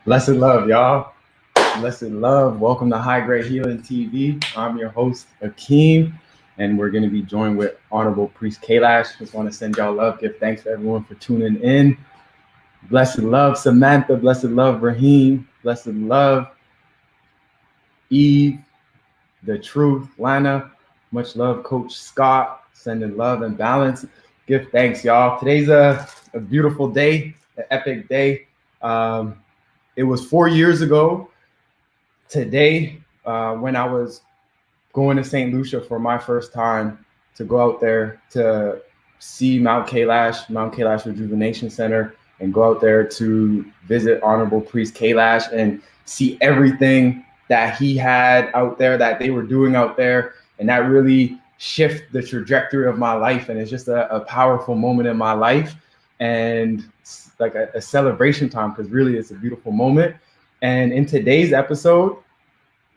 Blessed love, y'all. Blessed love. Welcome to High Grade Healing TV. I'm your host, Akeem, and we're going to be joined with Honorable Priest Kailash. Just want to send y'all love, give thanks for everyone for tuning in. Blessed love, Samantha. Blessed love, Raheem. Blessed love, Eve. The Truth, Lana. Much love, Coach Scott. Sending love and balance. Give thanks, y'all. Today's a beautiful day, an epic day. It was 4 years ago today when I was going to Saint Lucia for my first time to go out there to see Mount Kailash Rejuvenation Center, and go out there to visit Honorable Priest Kailash and see everything that he had out there, that they were doing out there. And that really shifted the trajectory of my life. And it's just a powerful moment in my life. And like a celebration time, because really it's a beautiful moment. And in today's episode,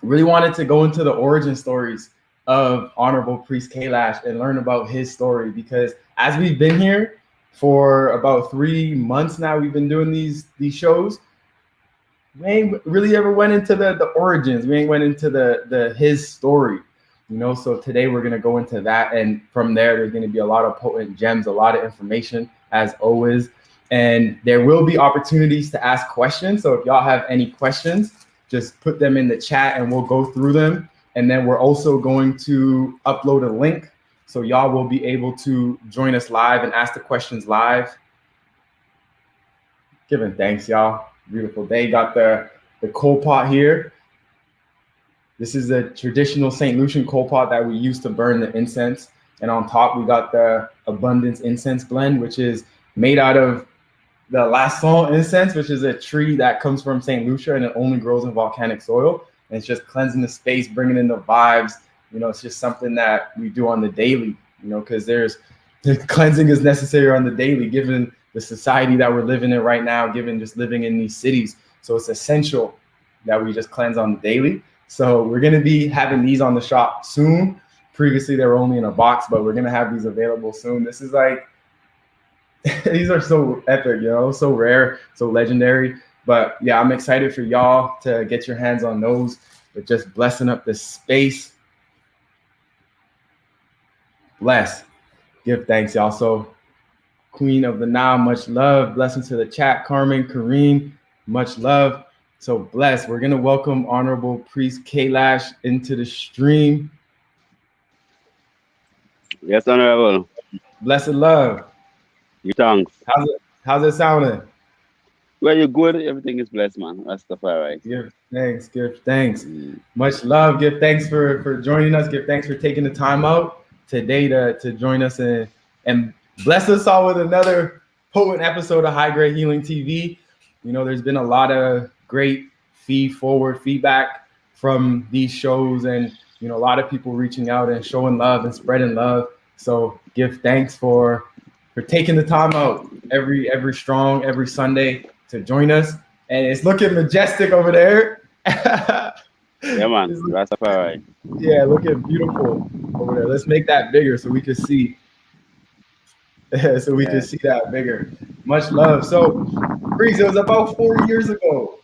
really wanted to go into the origin stories of Honorable Priest Kailash and learn about his story, because as we've been here for about 3 months now, we've been doing these shows, we ain't really ever went into the origins. We ain't went into the his story, you know. So today we're gonna go into that, and from there there's gonna be a lot of potent gems, a lot of information as always. And there will be opportunities to ask questions. So if y'all have any questions, just put them in the chat and we'll go through them. And then we're also going to upload a link, so y'all will be able to join us live and ask the questions live. Giving thanks, y'all. Beautiful day. Got the coal pot here. This is a traditional Saint Lucian coal pot that we use to burn the incense. And on top, we got the Abundance Incense Blend, which is made out of the Lasson incense, which is a tree that comes from Saint Lucia, and it only grows in volcanic soil. And it's just cleansing the space, bringing in the vibes. You know, it's just something that we do on the daily, you know, because cleansing is necessary on the daily, given the society that we're living in right now, given just living in these cities. So it's essential that we just cleanse on the daily. So we're going to be having these on the shop soon. Previously, they were only in a box, but we're going to have these available soon. This is like, these are so epic, you know, so rare, so legendary. But yeah, I'm excited for y'all to get your hands on those. But just blessing up the space. Bless. Give thanks, y'all. So Queen of the Nile, much love. Blessings to the chat. Carmen, Kareem, Much love. So blessed. We're gonna welcome Honorable Priest Kailash into the stream. Yes, Honorable. Blessed love. You thanks. How's it sounding? Well, you're good. Everything is blessed, man. That's the far right. Give thanks. Give thanks. Mm. Much love. Give thanks for joining us. Give thanks for taking the time out today to join us and bless us all with another potent episode of High Grade Healing TV. You know, there's been a lot of great forward feedback from these shows, and you know, a lot of people reaching out and showing love and spreading love. So give thanks for taking the time out every strong every Sunday to join us. And it's looking majestic over there. Yeah, man. It's That's the far right. yeah, looking beautiful over there. Let's make that bigger so we can see. So we can Yeah. see that bigger. Much love. So, Breeze, it was about 4 years ago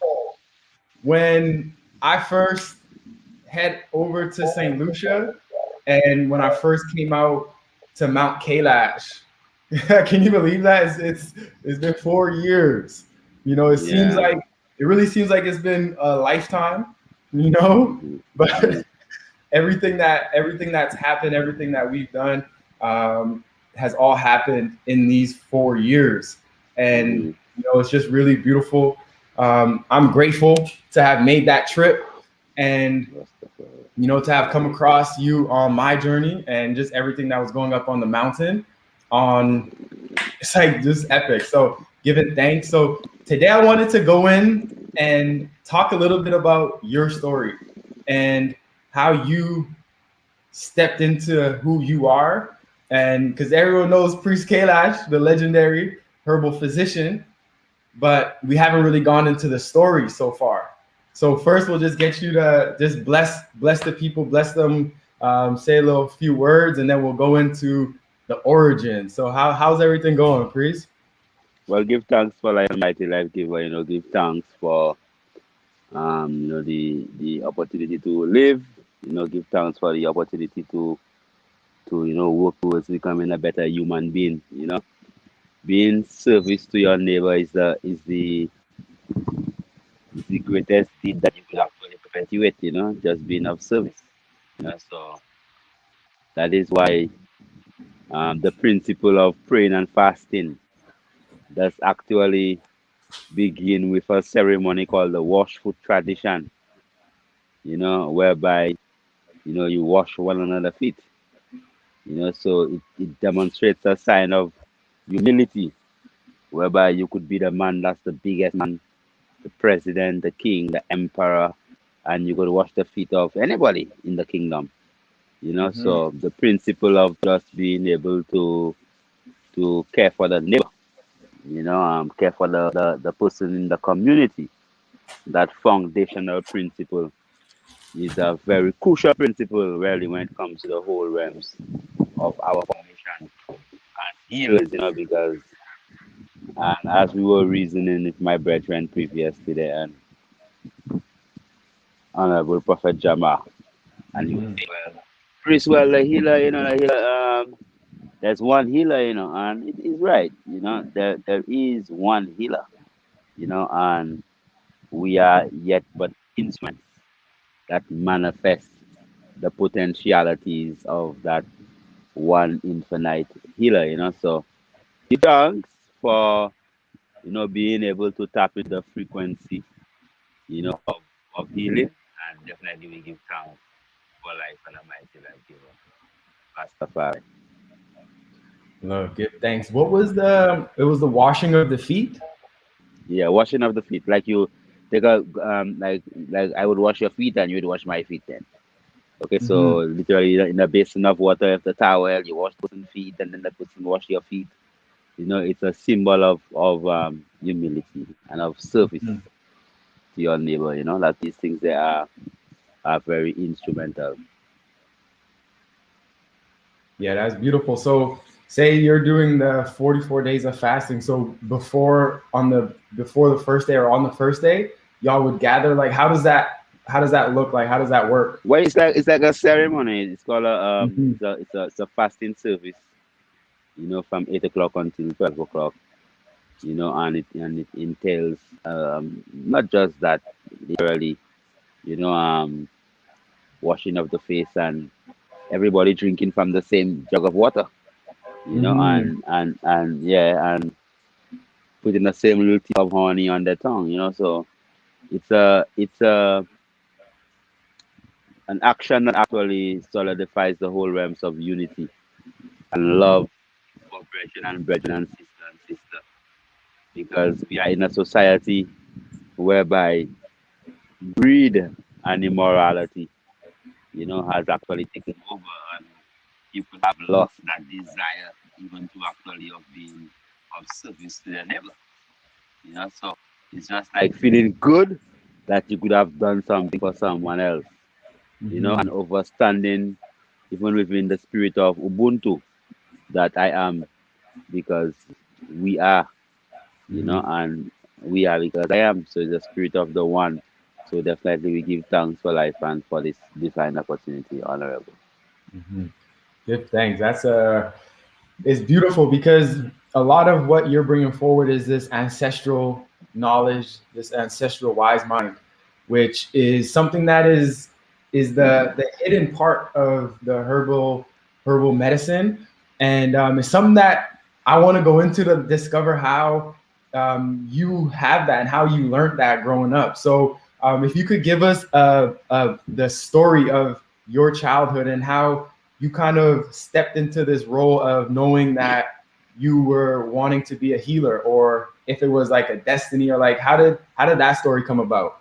when I first head over to Saint Lucia, and when I first came out to Mount Kailash. Can you believe that? It's been 4 years. You know, Yeah. it really seems like it's been a lifetime. You know, Mm-hmm. Mm-hmm. but everything that's happened, everything that we've done, has all happened in these 4 years, and Mm-hmm. you know, it's just really beautiful. I'm grateful to have made that trip, and That's the far right. you know, to have come across you on my journey and just everything that was going up on the mountain on it's like just epic. So giving thanks. So today I wanted to go in and talk a little bit about your story and how you stepped into who you are. And because everyone knows Priest Kailash, the legendary herbal physician, but we haven't really gone into the story so far. So first, we'll just get you to just bless the people, bless them, say a little few words, and then we'll go into the origin. So how's everything going, Priest? Well, give thanks for life, mighty life giver. Give thanks for the opportunity to live. Give thanks for the opportunity to work towards becoming a better human being. Being service to your neighbor is the greatest deed that you could actually perpetuate. Just being of service. So that is why the principle of praying and fasting does actually begin with a ceremony called the wash foot tradition. Whereby you wash one another feet. So it demonstrates a sign of humility, whereby you could be the man that's the biggest man, the president, the king, the emperor, and you could wash the feet of anybody in the kingdom. Mm-hmm. So the principle of just being able to care for the neighbor, care for the person in the community. That foundational principle is a very crucial principle, really, when it comes to the whole realms of our formation as healers, because as we were reasoning with my brethren previous today, and Honorable Prophet Jama, and you Mm-hmm. say, well, Chris, well, the healer, there's one healer, and it is right, there is one healer, and we are yet but instruments that manifest the potentialities of that one infinite healer, So give thanks for, being able to tap into the frequency, of healing. And definitely we give thanks for life and a mighty life giver. Rastafari. No, give thanks. What was the? It was the washing of the feet. Yeah, washing of the feet. Like you take a like I would wash your feet and you would wash my feet then. Okay, so Mm-hmm. literally in a basin of water with the towel, you wash the person's feet and then the person wash your feet. It's a symbol of humility and of service Mm-hmm. to your neighbor, that these things they are very instrumental. Yeah, that's beautiful. So say you're doing the 44 days of fasting. So before the first day or on the first day, y'all would gather. Like how does that look like? How does that work? Well, it's like a ceremony. It's called a Mm-hmm. it's a fasting service, from 8 o'clock until 12 o'clock. and it entails not just that literally, washing of the face and everybody drinking from the same jug of water, Mm-hmm. and yeah, and putting the same little tip of honey on their tongue, so it's an action that actually solidifies the whole realms of unity and love for brethren and sister, because we are in a society whereby greed and immorality, has actually taken over, and people have lost that desire even to actually of being of service to their neighbor. So it's just like feeling good that you could have done something for someone else, Mm-hmm. and overstanding even within the spirit of Ubuntu that I am because we are, Mm-hmm. and we are because I am. So it's the spirit of the one. So definitely we give thanks for life and for this divine opportunity, Honorable. Mm-hmm. Give thanks. That's a it's beautiful because a lot of what you're bringing forward is this ancestral knowledge, this ancestral wise mind, which is something that is the hidden part of the herbal medicine, and it's something that I want to go into to discover how you have that and how you learned that growing up. So if you could give us the story of your childhood and how you kind of stepped into this role of knowing that you were wanting to be a healer, or if it was like a destiny, or like how did that story come about?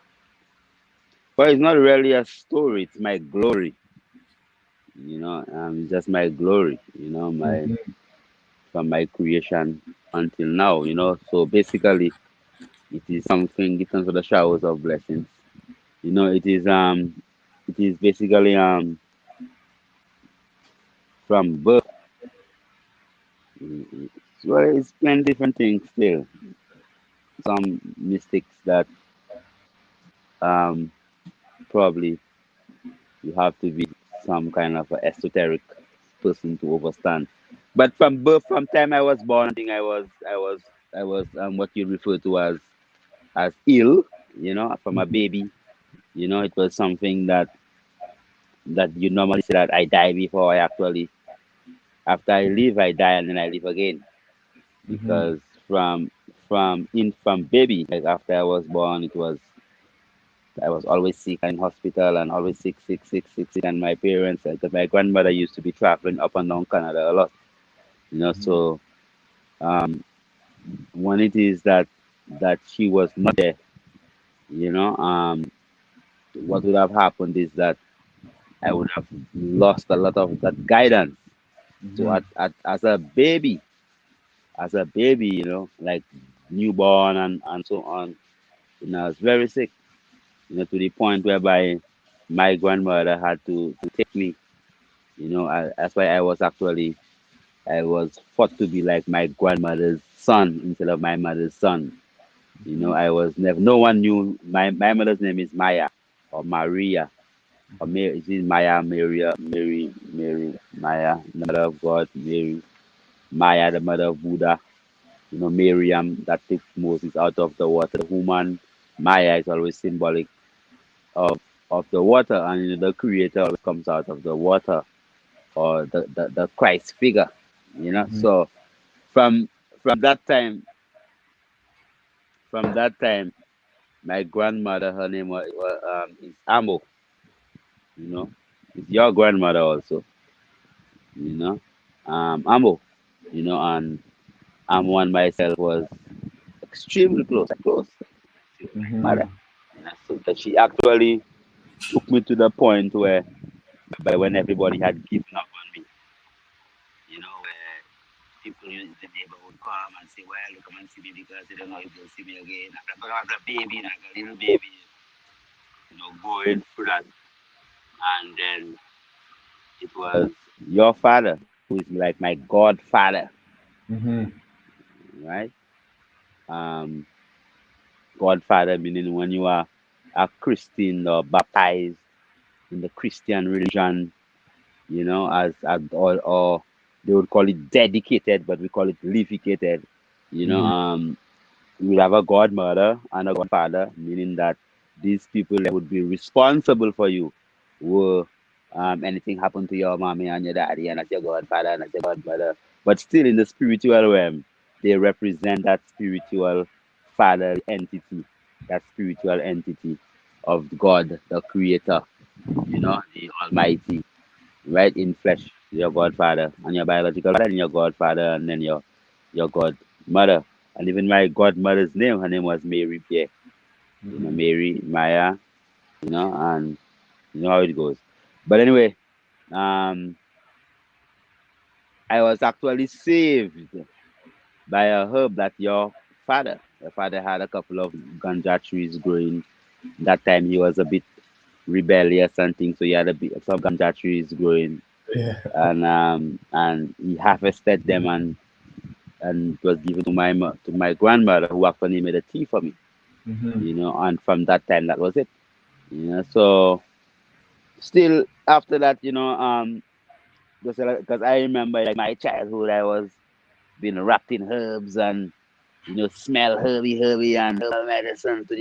But it's not really a story, it's my glory, just my glory, my Mm-hmm. from my creation until now, So basically it is something given for the showers of blessings. It is basically from birth. Mm, Well, it's plenty different things still. Some mystics that um probably you have to be some kind of a esoteric person to understand. But from birth, from time I was born, I think I was what you refer to as ill, from a baby. It was something that you normally say that I die before I actually after I live I die and then I live again. Mm-hmm. Because from baby, like after I was born, I was always sick in hospital and always sick, sick, sick, sick, sick. And my parents, because my grandmother used to be traveling up and down Canada a lot, So when it is that she was not there, what would have happened is that I would have lost a lot of that guidance. So Mm-hmm. as a baby, like newborn and so on, I was very sick, to the point whereby my grandmother had to take me. That's why I was thought to be like my grandmother's son instead of my mother's son. I was never. No one knew my mother's name is Maya or Maria or Mary. It is Maya, Maria, Mary, Maya, the mother of God, Mary, Maya, the mother of Buddha. Miriam that took Moses out of the water. The woman Maya is always symbolic of the water, and the creator always comes out of the water, or the Christ figure. Mm-hmm. So from from that time, from that time, my grandmother, her name is Amo. You know, it's your grandmother also. You know, Amo. And Amo and myself was extremely close, like close. She was like Mm-hmm. mother. So that she actually took me to the point where, by when everybody had given up on me, where people in the neighborhood come and say, well, you come and see me because they don't know if they'll see me again. But I was a baby, like a little baby, going through that. And then it was your father, who is like my godfather, Mm-hmm. right? Um, Godfather meaning when you are a Christian or baptized in the Christian religion, as or they would call it dedicated, but we call it livicated, you know. Mm-hmm. you would have a godmother and a godfather, meaning that these people that would be responsible for you were anything happened to your mommy and your daddy, and that's your godfather and that's your godmother. But still, in the spiritual realm, they represent that spiritual father entity, that spiritual entity of God, the Creator, the Almighty, right in flesh, your godfather and your biological father, and your godfather, and then your godmother. And even my godmother's name, her name was Mary Pierre. Mm-hmm. Mary, Maya, and you know how it goes. But anyway, um, I was actually saved by a herb that your father had a couple of ganja trees growing. That time he was a bit rebellious and things, so he had a bit some ganja trees growing, Yeah. and he harvested them and it was given to to my grandmother, who actually made a tea for me. Mm-hmm. And from that time, that was it. So still after that, because I remember like my childhood, I was being wrapped in herbs and smell herby and herbal medicine to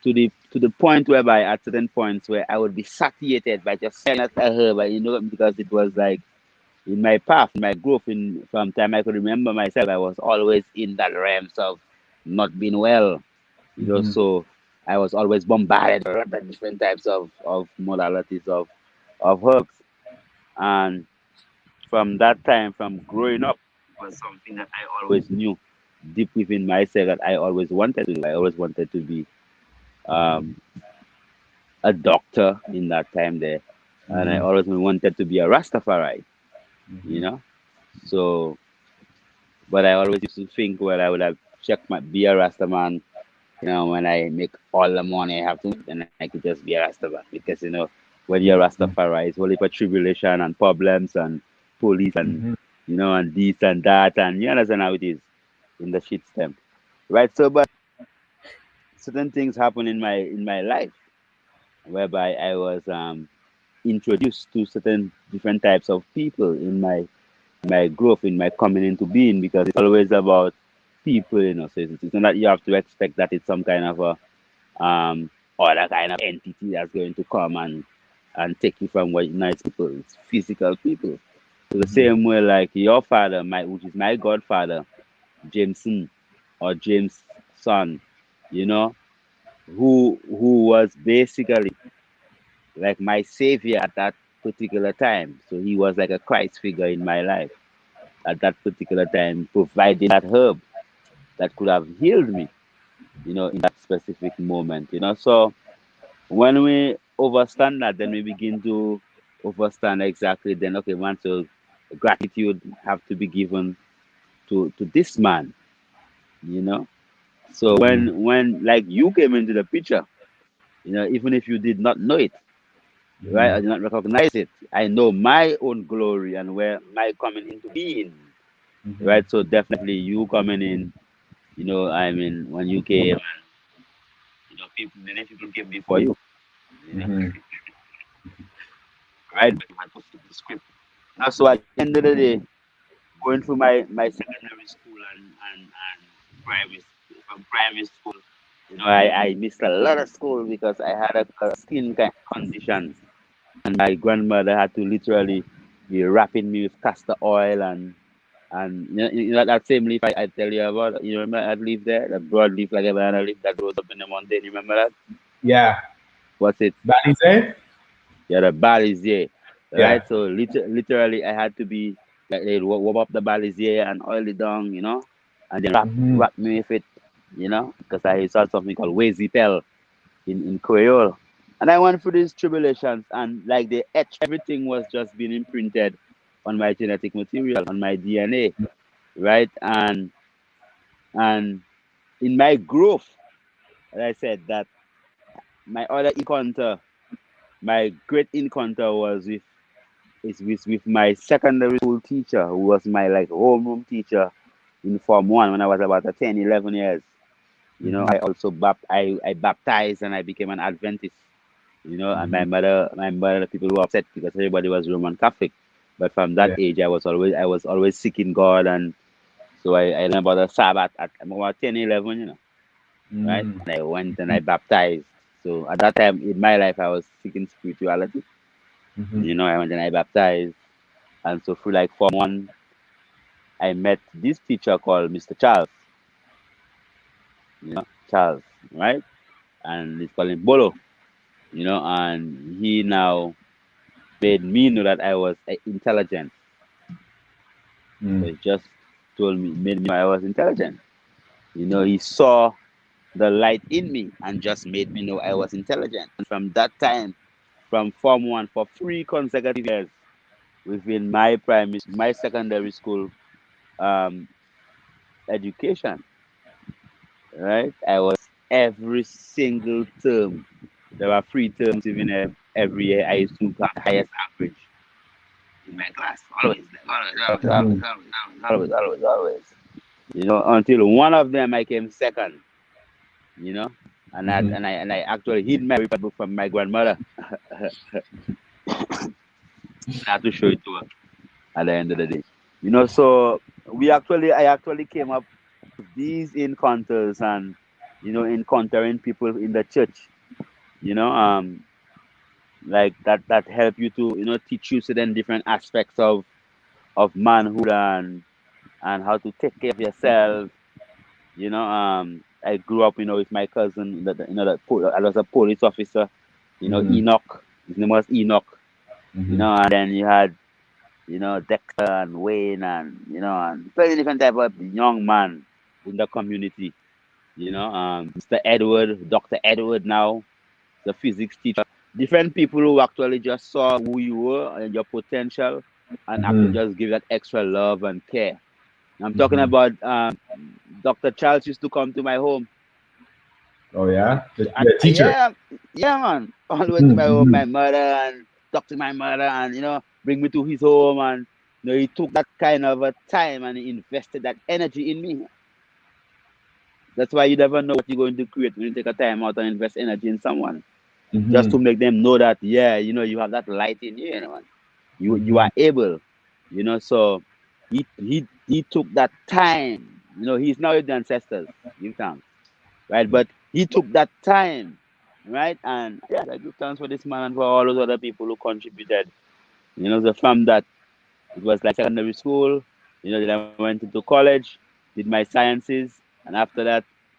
the point whereby at certain points where I would be satiated by just smelling at a herb, because it was like in my path, in my growth, in from time I could remember myself, I was always in that realms of not being well, Mm-hmm. so I was always bombarded with different types of modalities of herbs. And from that time, from growing up, was something that I always knew deep within myself that I always wanted to do. I always wanted to be um, a doctor in that time there. And I Mm-hmm. always wanted to be a Rastafari, you Mm-hmm. know. So, but I always used to think, well, I would have checked my be a Rastaman, when I make all the money I have to make, then I could just be a Rastaman. Because, when you're Rastafari, it's only for tribulation and problems and police and, Mm-hmm. and this and that. And you understand how it is in the shit stem. Right. So, but certain things happen in my life whereby I was introduced to certain different types of people in my growth, in my coming into being, because it's always about people, So it's not that you have to expect that it's some kind of a other kind of entity that's going to come and take you from what nice people. It's physical people. So the Mm-hmm. same way like your father, which is my godfather, Jameson or James' son, you know, who was basically like my savior at that particular time. So he was like a Christ figure in my life at that particular time, providing that herb that could have healed me, in that specific moment. So when we overstand that, then we begin to overstand exactly then, okay, man, so gratitude have to be given to this man, you know. So Mm-hmm. when like you came into the picture, even if you did not know it, right, Mm-hmm. I did not recognize it, I know my own glory and where my coming into being, Mm-hmm. right? So definitely you coming in, I mean, when you came, people, many people came before you, you know, Mm-hmm. right? But you had to flip the script. So at the end of the day, going through my secondary school and primary from primary school, I missed a lot of school because I had a skin kind of condition, and my grandmother had to literally be wrapping me with castor oil and that same leaf I tell you about. You remember that leaf there, that broad leaf like a banana leaf that grows up in the mountain. You remember that? Yeah. What's it? Balize? Yeah, the Balizier, Yeah. right? So literally, I had to be like they warm up the Balizier and oil it down, and then wrap Mm-hmm. wrap me with it, because I saw something called Wazipel in Creole, and I went through these tribulations, and like they etched everything was just being imprinted on my genetic material, on my DNA, right? And in my growth, as I said, that my other encounter, my great encounter was with my secondary school teacher, who was my like homeroom teacher in Form 1 when I was about 10, 11 years. Mm-hmm. I also I baptized and I became an Adventist. And Mm-hmm. my mother, people were upset because everybody was Roman Catholic. But from that Yeah. age, I was always seeking God, and So I learned about the Sabbath at about 10, 11, right? Mm. And I went and I baptized. So at that time in my life, I was seeking spirituality. Mm-hmm. I went and I baptized. And so through like Form 1, I met this teacher called Mr. Charles, Charles, right? And it's called him Bolo, and he now made me know that I was intelligent. So Mm. he just made me know I was intelligent. He saw the light in me and just made me know I was intelligent. And from that time, from Form 1 for 3 consecutive years within my secondary school um, education, right? I was every single term. There were 3 terms even every year. I used to have the highest average in my class. Always, always, always, Mm-hmm. always, always, always, always, always. Until one of them I came second. You know, Mm-hmm. and I actually hid my report book from my grandmother. I had to show it to her at the end of the day. So I actually came up with these encounters and encountering people in the church. You know, like that help you to teach you certain different aspects of manhood and how to take care of yourself. I grew up with my cousin I was a police officer. Mm-hmm. Enoch. His name was Enoch. Mm-hmm. And then you had Dexter and Wayne and very different type of young man in the community. Mr. Edward, Dr. Edward now, the physics teacher. Different people who actually just saw who you were and your potential and actually Mm-hmm. just give that extra love and care. I'm talking Mm-hmm. about Dr. Charles used to come to my home. Oh yeah, And the teacher. yeah, yeah, man. All the way to my home, Mm-hmm. my mother, and talk to my mother, and bring me to his home, and he took that kind of a time and he invested that energy in me. That's why you never know what you're going to create when you take a time out and invest energy in someone, just Mm-hmm. to make them know that you have that light in you, man. You Mm-hmm. are able, So he took that time. He's now with the ancestors. Give thanks, right? But he took that time, right? And yes, I give thanks for this man and for all those other people who contributed. So from that, it was like secondary school. Then I went into college, did my sciences, and after that,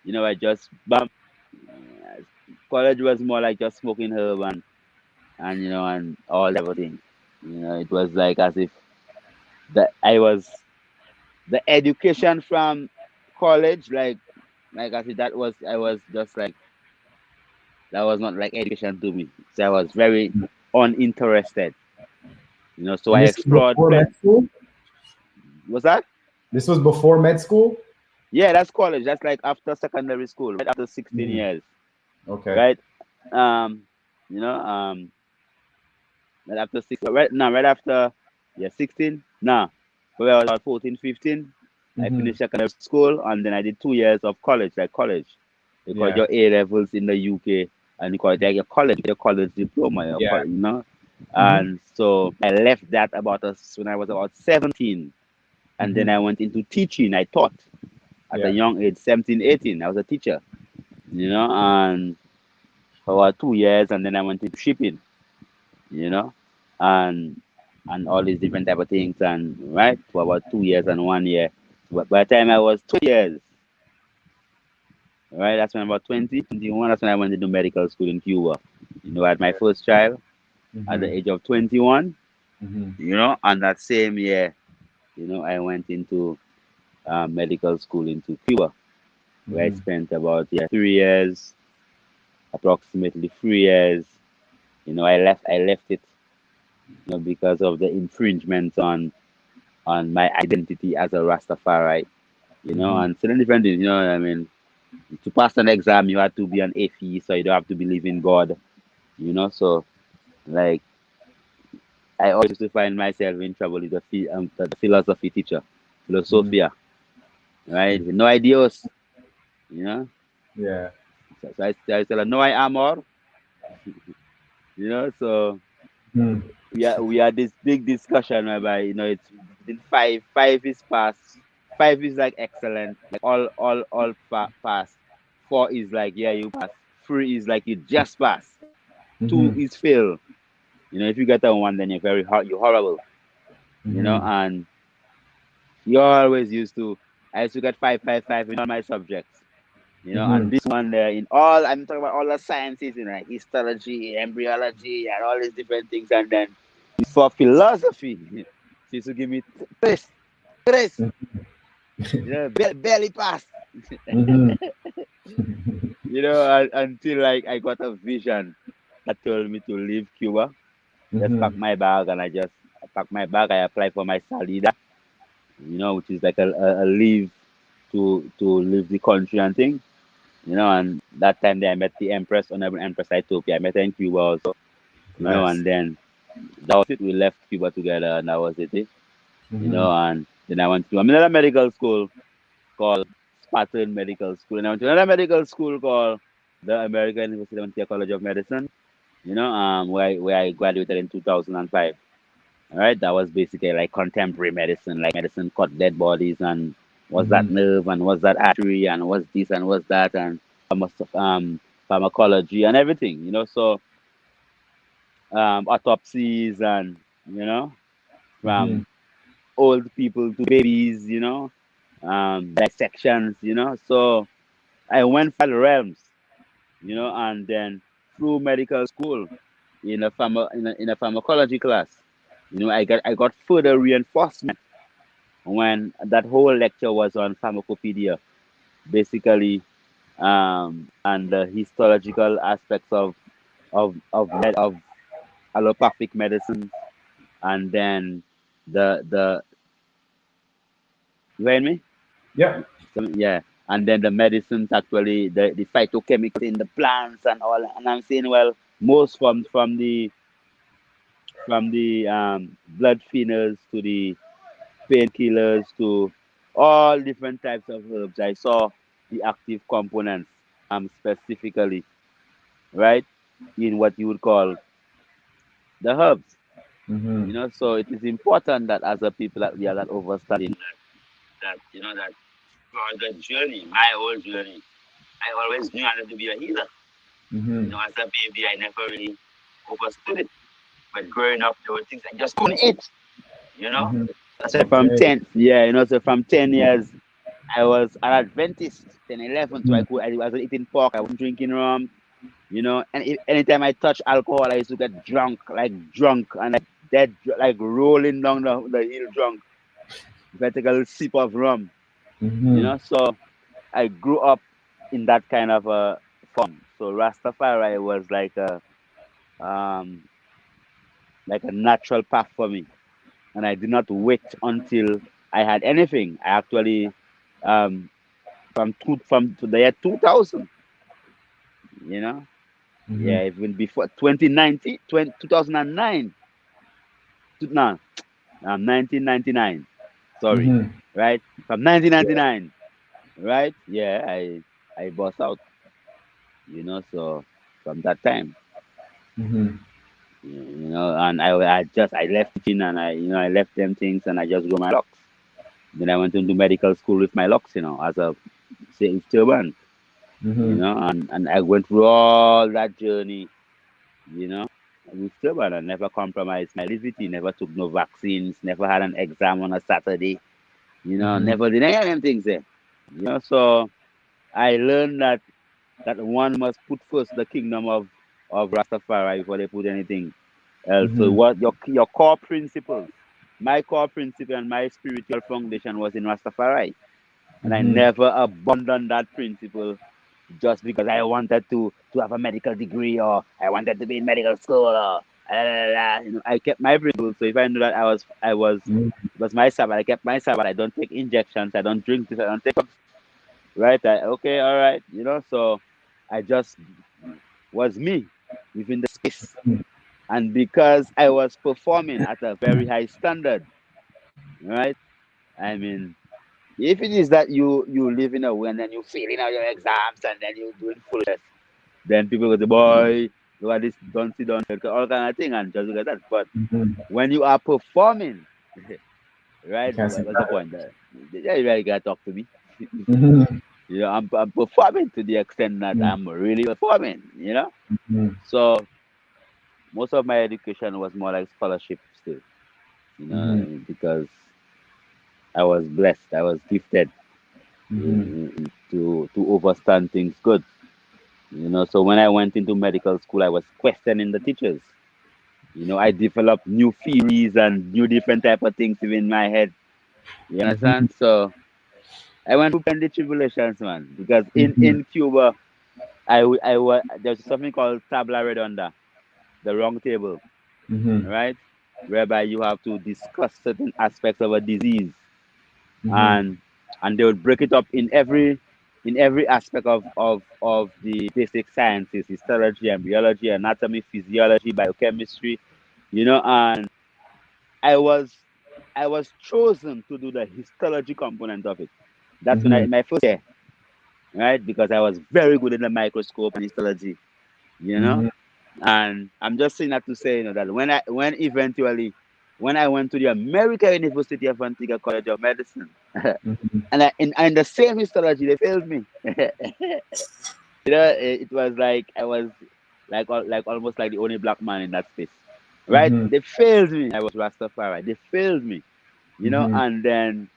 I just bam. uh, College was more like just smoking herb and all everything. It was like as if I was the education from college, like I said, I was just like that was not like education to me. So I was very uninterested. So And I this is explored. before med school. Was that? This was before med school. Yeah, that's college. That's like after secondary school, right after 16 Mm. years, Okay. right? Um, you know, um, right after right now, right after, yeah, 16. Nah, but I was about 14, 15. I Mm-hmm. finished secondary school and then I did 2 years of college, like college. They call it Yeah. your A levels in the UK, and you call it like your college diploma, Yeah. Mm-hmm. And so I left that when I was about 17, and then Mm-hmm. I went into teaching. I taught at a Yeah. young age, 17, 18. I was a teacher, and for about 2 years, and then I went into shipping, you know, and all these different type of things, and right for about 2 years and 1 year. But by the time I was 2 years, right, that's when about 20, 21. That's when I went into medical school in Cuba. I had my first child at the Mm-hmm. age of 21. Mm-hmm. And that same year, I went into medical school into Cuba, where I Mm-hmm. spent about 3 years, approximately 3 years. I left it, because of the infringement on my identity as a Rastafari, Mm-hmm. and certain different things. What I mean, to pass an exam, you have to be an atheist, so you don't have to believe in God. So like I always used to find myself in trouble with the philosophy teacher, Mm-hmm. philosophia, right? With no ideas, you know. Yeah. So I tell her, no, I am or, So Mm. we had this big discussion whereby it's been five is past. 5 is like excellent, like all pass. 4 is like yeah you pass. 3 is like you just pass. 2 Mm-hmm. is fail. If you get a 1, then you're horrible. Mm-hmm. And you always used to. I used to get 5 in all my subjects. And Mm-hmm. this one there in all I'm talking about all the sciences, like histology, embryology, and all these different things. And then for philosophy, she used to give me tres, barely pass. Mm-hmm. Until like I got a vision that told me to leave Cuba, just Mm-hmm. pack my bag, and I packed my bag. I applied for my salida, which is like a leave to leave the country and thing. And that time there I met the Empress, Honorable Empress Ethiopia. I met her in Cuba also, Nice. and then that was it. We left Cuba together, and that was it. Mm-hmm. And then I went to another medical school called Spartan Medical School, and I went to another medical school called the American University College of Medicine. Where I graduated in 2005. All right, that was basically like contemporary medicine, like medicine cut dead bodies and what's that Mm-hmm. nerve and what's that artery and what's this and what's that and pharmacology and everything. So autopsies and Mm-hmm. from old people to babies. Dissections. So I went for the realms. And then through medical school in a pharmacology class, I got further reinforcement when that whole lecture was on pharmacopedia, basically, and the histological aspects of allopathic medicine, and then the you hear me? Yep. So, yeah, and then the medicines actually the phytochemicals in the plants and all, and I'm saying, well, most from the blood thinners to the painkillers to all different types of herbs. I saw the active components specifically, right, in what you would call the herbs. Mm-hmm. So it is important that as a people that we are that understanding that for the journey, my whole journey, I always knew I wanted to be a healer. Mm-hmm. As a baby, I never really understood it. But growing up, there were things I just couldn't eat. You know, Mm-hmm. so from Okay. 10, yeah, so from 10 years, I was an Adventist, 10, 11, so Mm-hmm. I wasn't eating pork, I wasn't drinking rum, and anytime I touch alcohol, I used to get drunk, and like dead, like rolling down the hill drunk. If I take a little sip of rum, Mm-hmm. so I grew up in that kind of a form. So Rastafari was um, like a natural path for me, and I did not wait until I had anything. I actually, um, from the year 2000, you know, Mm-hmm. yeah, even before 2019, 2009, no, 1999, sorry, Mm-hmm. right? From 1999, right? Yeah, I bust out, so from that time, Mm-hmm. and I left teaching, and I left them things, and I just grew my locks. Then I went into medical school with my locks, as a say turban, Mm-hmm. and I went through all that journey, you know, with turban. I never compromised my liberty, never took no vaccines, never had an exam on a Saturday, Mm-hmm. never did any of them things there. So I learned that one must put first the kingdom of Rastafari before they put anything else. So Mm-hmm. what your core principles, my core principle and my spiritual foundation was in Rastafari. And I Mm-hmm. never abandoned that principle just because I wanted to have a medical degree or I wanted to be in medical school or I kept my principles. So if I knew that it was my Sabbath, I kept my Sabbath. I don't take injections. I don't drink this. I don't take drugs. Right? Okay, all right. So I just was me within the space. And because I was performing at a very high standard, right? I mean, if it is that you live in a way and then you failing out your exams and then you doing foolishness, then people go to boy, look at this, don't sit down, all kind of thing, and just look at that. But Mm-hmm. when you are performing, You right? can't see What's the point? They really gotta talk to me. that. You know, I'm performing to the extent that Mhm, I'm really performing. You know, mhm, so most of my education was more like scholarship still. You mhm, know, because I was blessed, I was gifted mhm, to overstand things good. You know, so when I went into medical school, I was questioning the teachers. You know, I developed new theories and new different type of things within my head. You mhm, understand? So I went through plenty tribulations, man. Because mhm, in Cuba, there's something called tabla redonda, the round table, mhm, right? Whereby you have to discuss certain aspects of a disease, mhm, and they would break it up in every aspect of the basic sciences: histology, embryology, anatomy, physiology, biochemistry. You know, and I was I was chosen to do the histology component of it. That's when I mhm, in my first year, right? Because I was very good in the microscope and histology, you know. mhm, And I'm just saying that to say, that when eventually when I went to the American University of Antigua College of Medicine, mhm, and in the same histology, they failed me. It was like I was like almost like the only black man in that space, right? mhm, They failed me. I was Rastafari. They failed me, mhm, and then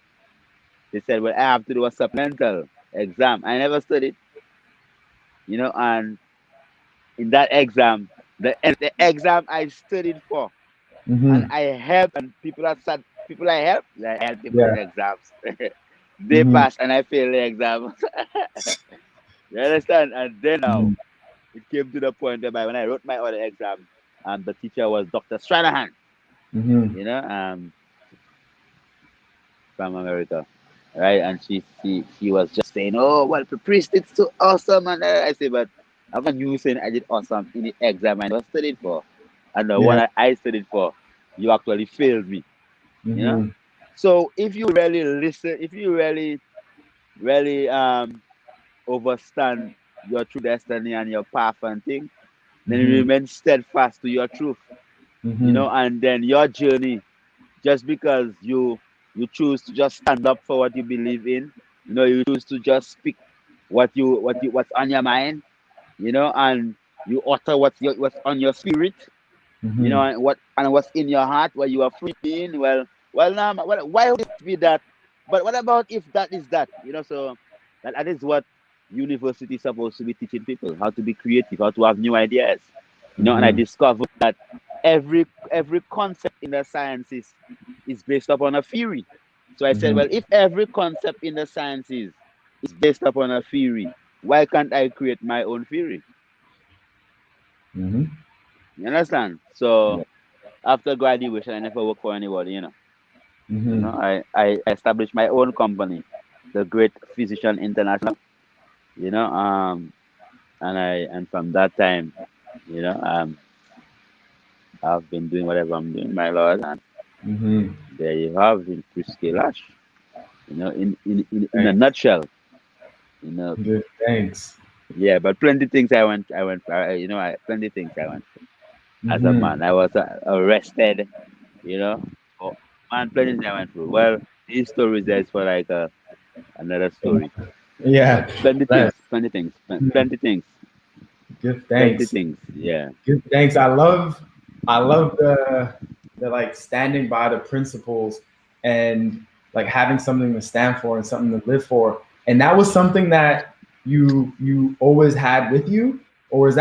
they said, well, I have to do a supplemental exam. I never studied, and in that exam, the exam I studied for, and mhm. I helped, and people I helped people Yeah. in exams. They Mhm, passed, and I failed the exam. You understand? And then now mhm, it came to the point whereby when I wrote my other exam, the teacher was Dr. Stranahan, mhm, you know, um, from America, right? And she was just saying, "Oh, well, the priest did so awesome," and I say, "But I'm not you saying I did awesome in the exam I never studied for, and the one yeah. that I studied for, you actually failed me, you know." Mhm, So if you really listen, if you really overstand your true destiny and your path and thing, then you mhm, remain steadfast to your truth, mhm, and then your journey, just because you choose to just stand up for what you believe in, you choose to just speak what's on your mind, and you utter what's on your spirit, mhm, and what's in your heart, where you are free being. Well, now, well, why would it be that? But what about if that is that? So that is what university is supposed to be teaching people: how to be creative, how to have new ideas. And I mhm, discovered that every concept in the sciences is based upon a theory. So I said, mhm, well, if every concept in the sciences is based upon a theory, why can't I create my own theory? mhm. You understand? So Yeah. after graduation, I never worked for anybody. Mhm, I established my own company, the Great Physician International. You know, and from that time, you know, um, I've been doing whatever I'm doing, my lord, and mhm. there you have in Chris Kailash. In a Thanks. nutshell. You know, Good. Thanks. yeah, but plenty things I went, plenty things I went through as a Mhm. man. I was arrested. You know, oh, man, plenty things I went through. Well, these stories there's for like another story. But Yeah. Bless. Mhm. plenty things, Good. plenty Thanks. things. Yeah. Good. Thanks. I love the like standing by the principles and like having something to stand for and something to live for. And that was something that you always had with you, or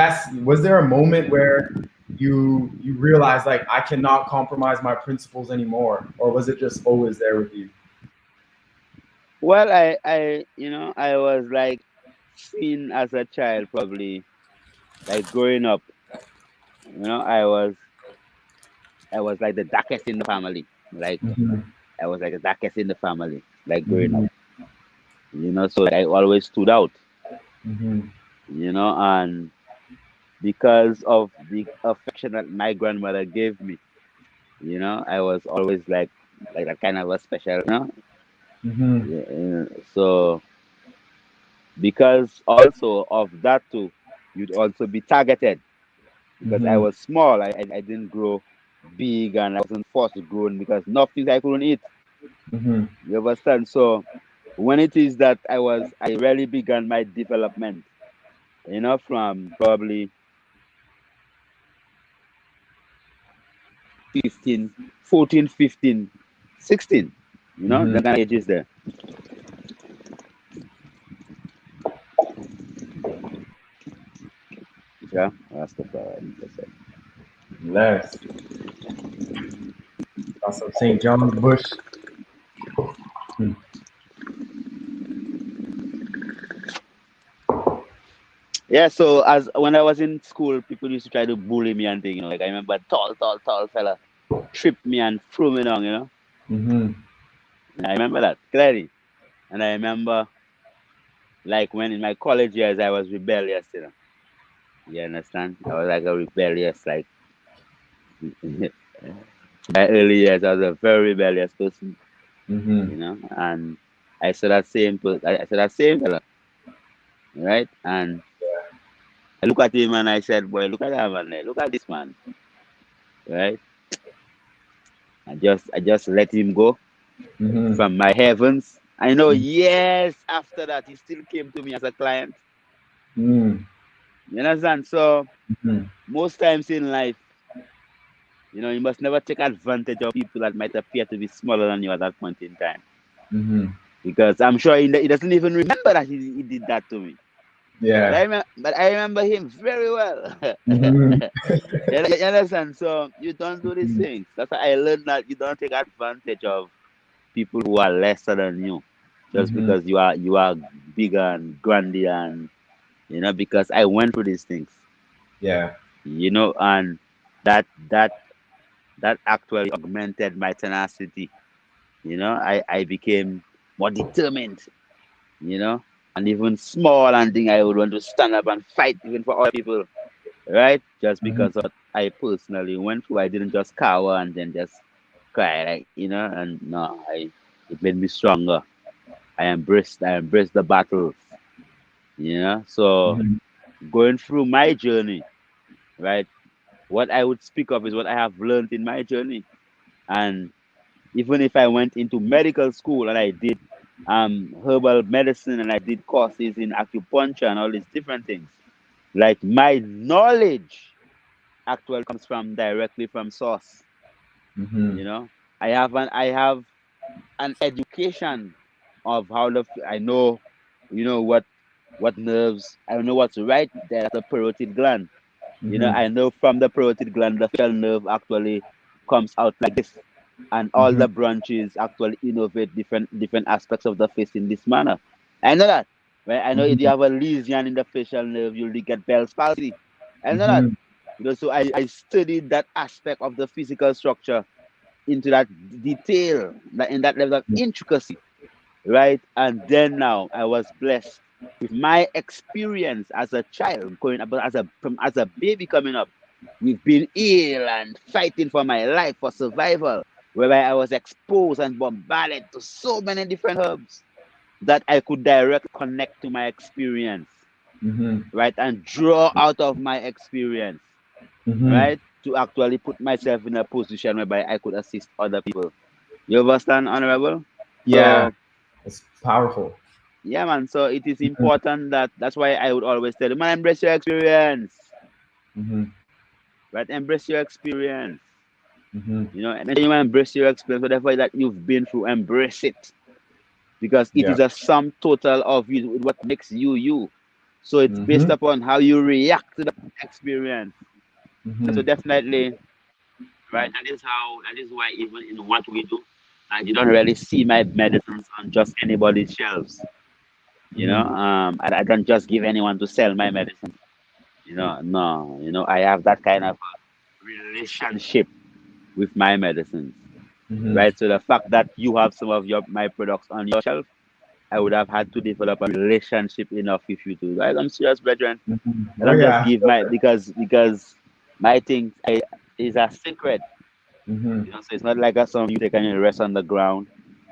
was there a moment where you realized like I cannot compromise my principles anymore, or was it just always there with you? Well, I was like seen as a child, probably like growing up. I was like the darkest in the family. Like Hmm. I was like the darkest in the family, like growing up. Hmm. So like I always stood out. Hmm. And because of the affection that my grandmother gave me, I was always like that kind of a special. Hmm. Yeah, so because also of that too, you'd also be targeted because I Hmm. was small. I didn't grow big, and I wasn't forced to grow because nothing I couldn't eat. Mhm. You understand? So when it is that I really began my development, from probably 15, 14, 15, 16, Mhm. the kind of ages there. Yeah, that's the part. Less. Got some St. John's Bush. Hmm. Yeah, so as when I was in school, people used to try to bully me and things, like I remember tall fella tripped me and threw me down. Mhm. I remember that clearly. And I remember like when in my college years I was rebellious. You understand? I was like a rebellious, like my early years I was a very rebellious person, Mhm. and I saw that I saw that same fella, right? And I look at him and I said, boy, look at that man there, look at this man, right? I just let him go Mhm. from my heavens. I know Mhm. years after that he still came to me as a client. Mhm. You understand? So Mhm. most times in life, you must never take advantage of people that might appear to be smaller than you at that point in time. Mhm. Because I'm sure he doesn't even remember that he did that to me. But Yeah. I remember him very well. Mhm. You understand? So you don't do these Mhm. things. That's why I learned that you don't take advantage of people who are lesser than you, just Mhm. because you are bigger and grandier, and because I went through these things, Yeah. and that that actually augmented my tenacity. I became more determined, you know, and even small and thing I would want to stand up and fight even for other people, right? Just Mhm. because of what I personally went through, I didn't just cower and then just cry, like, and no, it made me stronger. I embraced the battles, So Mhm. going through my journey, right? What I would speak of is what I have learned in my journey, and even if I went into medical school and I did herbal medicine and I did courses in acupuncture and all these different things, like my knowledge actually comes from directly from source. Mhm. You know, I have an education of how I know, what nerves. I know what's right there at the parotid gland. Mhm. I know from the parotid gland, the facial nerve actually comes out like this, and all Mhm. the branches actually innovate different aspects of the face in this manner. I know that. Right? I know if you Mhm. have a lesion in the facial nerve, you'll get Bell's palsy. I know that. Mhm. So I studied that aspect of the physical structure into that detail, that in that level of intricacy, right? And then now I was blessed with my experience as a child growing up, as a baby coming up, with being ill and fighting for my life, for survival, whereby I was exposed and bombarded to so many different herbs that I could directly connect to my experience, Mhm. right, and draw out of my experience, Mhm. right, to actually put myself in a position whereby I could assist other people. You understand, Honorable? Yeah. So It's powerful. yeah, man. So it is Mhm. important that's why I would always tell them, man, embrace your experience, Mhm. right? Embrace your experience. Mhm. And then you embrace your experience, whatever that you've been through, embrace it, because it Yeah. is a sum total of you, what makes you you. So it's based Mhm. upon how you react to the experience. So Mhm. definitely, right? That is why even in what we do, and you don't really see my medicines on just anybody's shelves. Mhm. I don't just give anyone to sell my medicine. No, I have that kind of a relationship with my medicines, Mhm. right? So the fact that you have some of my products on your shelf, I would have had to develop a relationship enough with you to, right? I'm serious, brethren. Mhm. I Oh don't just yeah. give my because my things is a secret. Mhm. So it's not like a song you take and you rest on the ground.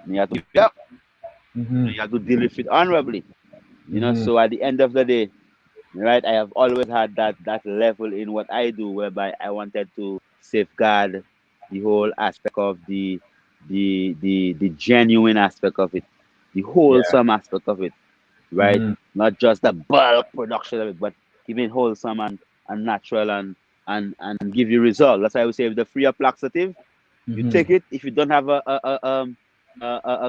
You have to give it up. Mhm. You have to deal with it honorably. Mhm. So at the end of the day, right, I have always had that level in what I do, whereby I wanted to safeguard the whole aspect of the the genuine aspect of it, the Yeah. wholesome aspect of it, right? Mm-hmm. Not just the bulk production of it, but keep it wholesome and natural and give you result. That's why I would say with the free up laxative, you Mm-hmm. take it. If you don't have a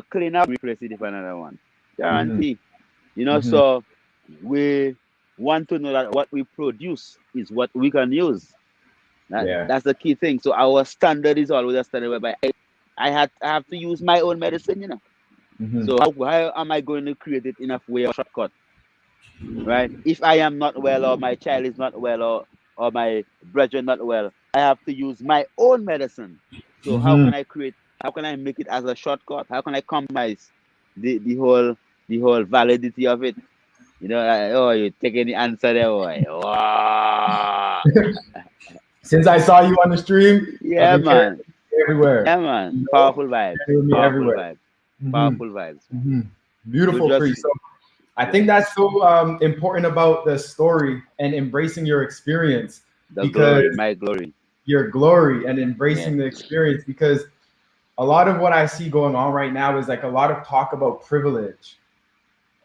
cleaner, replace it with another one. Mm-hmm. Guarantee. Mm-hmm. So we want to know that what we produce is what we can use. Yeah. That's the key thing. So our standard is always a standard whereby I have to use my own medicine. Mm-hmm. So how am I going to create it in a way of shortcut, right? If I am not well, or my child is not well, or my brethren not well, I have to use my own medicine. So how Mm-hmm. can I create? How can I make it as a shortcut? How can I compromise the whole validity of it? Oh, you taking the answer there, boy. Wow. Since I saw you on the stream, I've Yeah, been carrying man. it everywhere. Yeah, man. You know, Powerful vibes. carrying with me Powerful everywhere. vibes. Mm-hmm. Powerful vibes, man. Mm-hmm. So Beautiful, just priest. So I think yeah, that's so important about the story and embracing your experience, the because glory, my glory. your glory and Yeah. embracing the experience, because a lot of what I see going on right now is like a lot of talk about privilege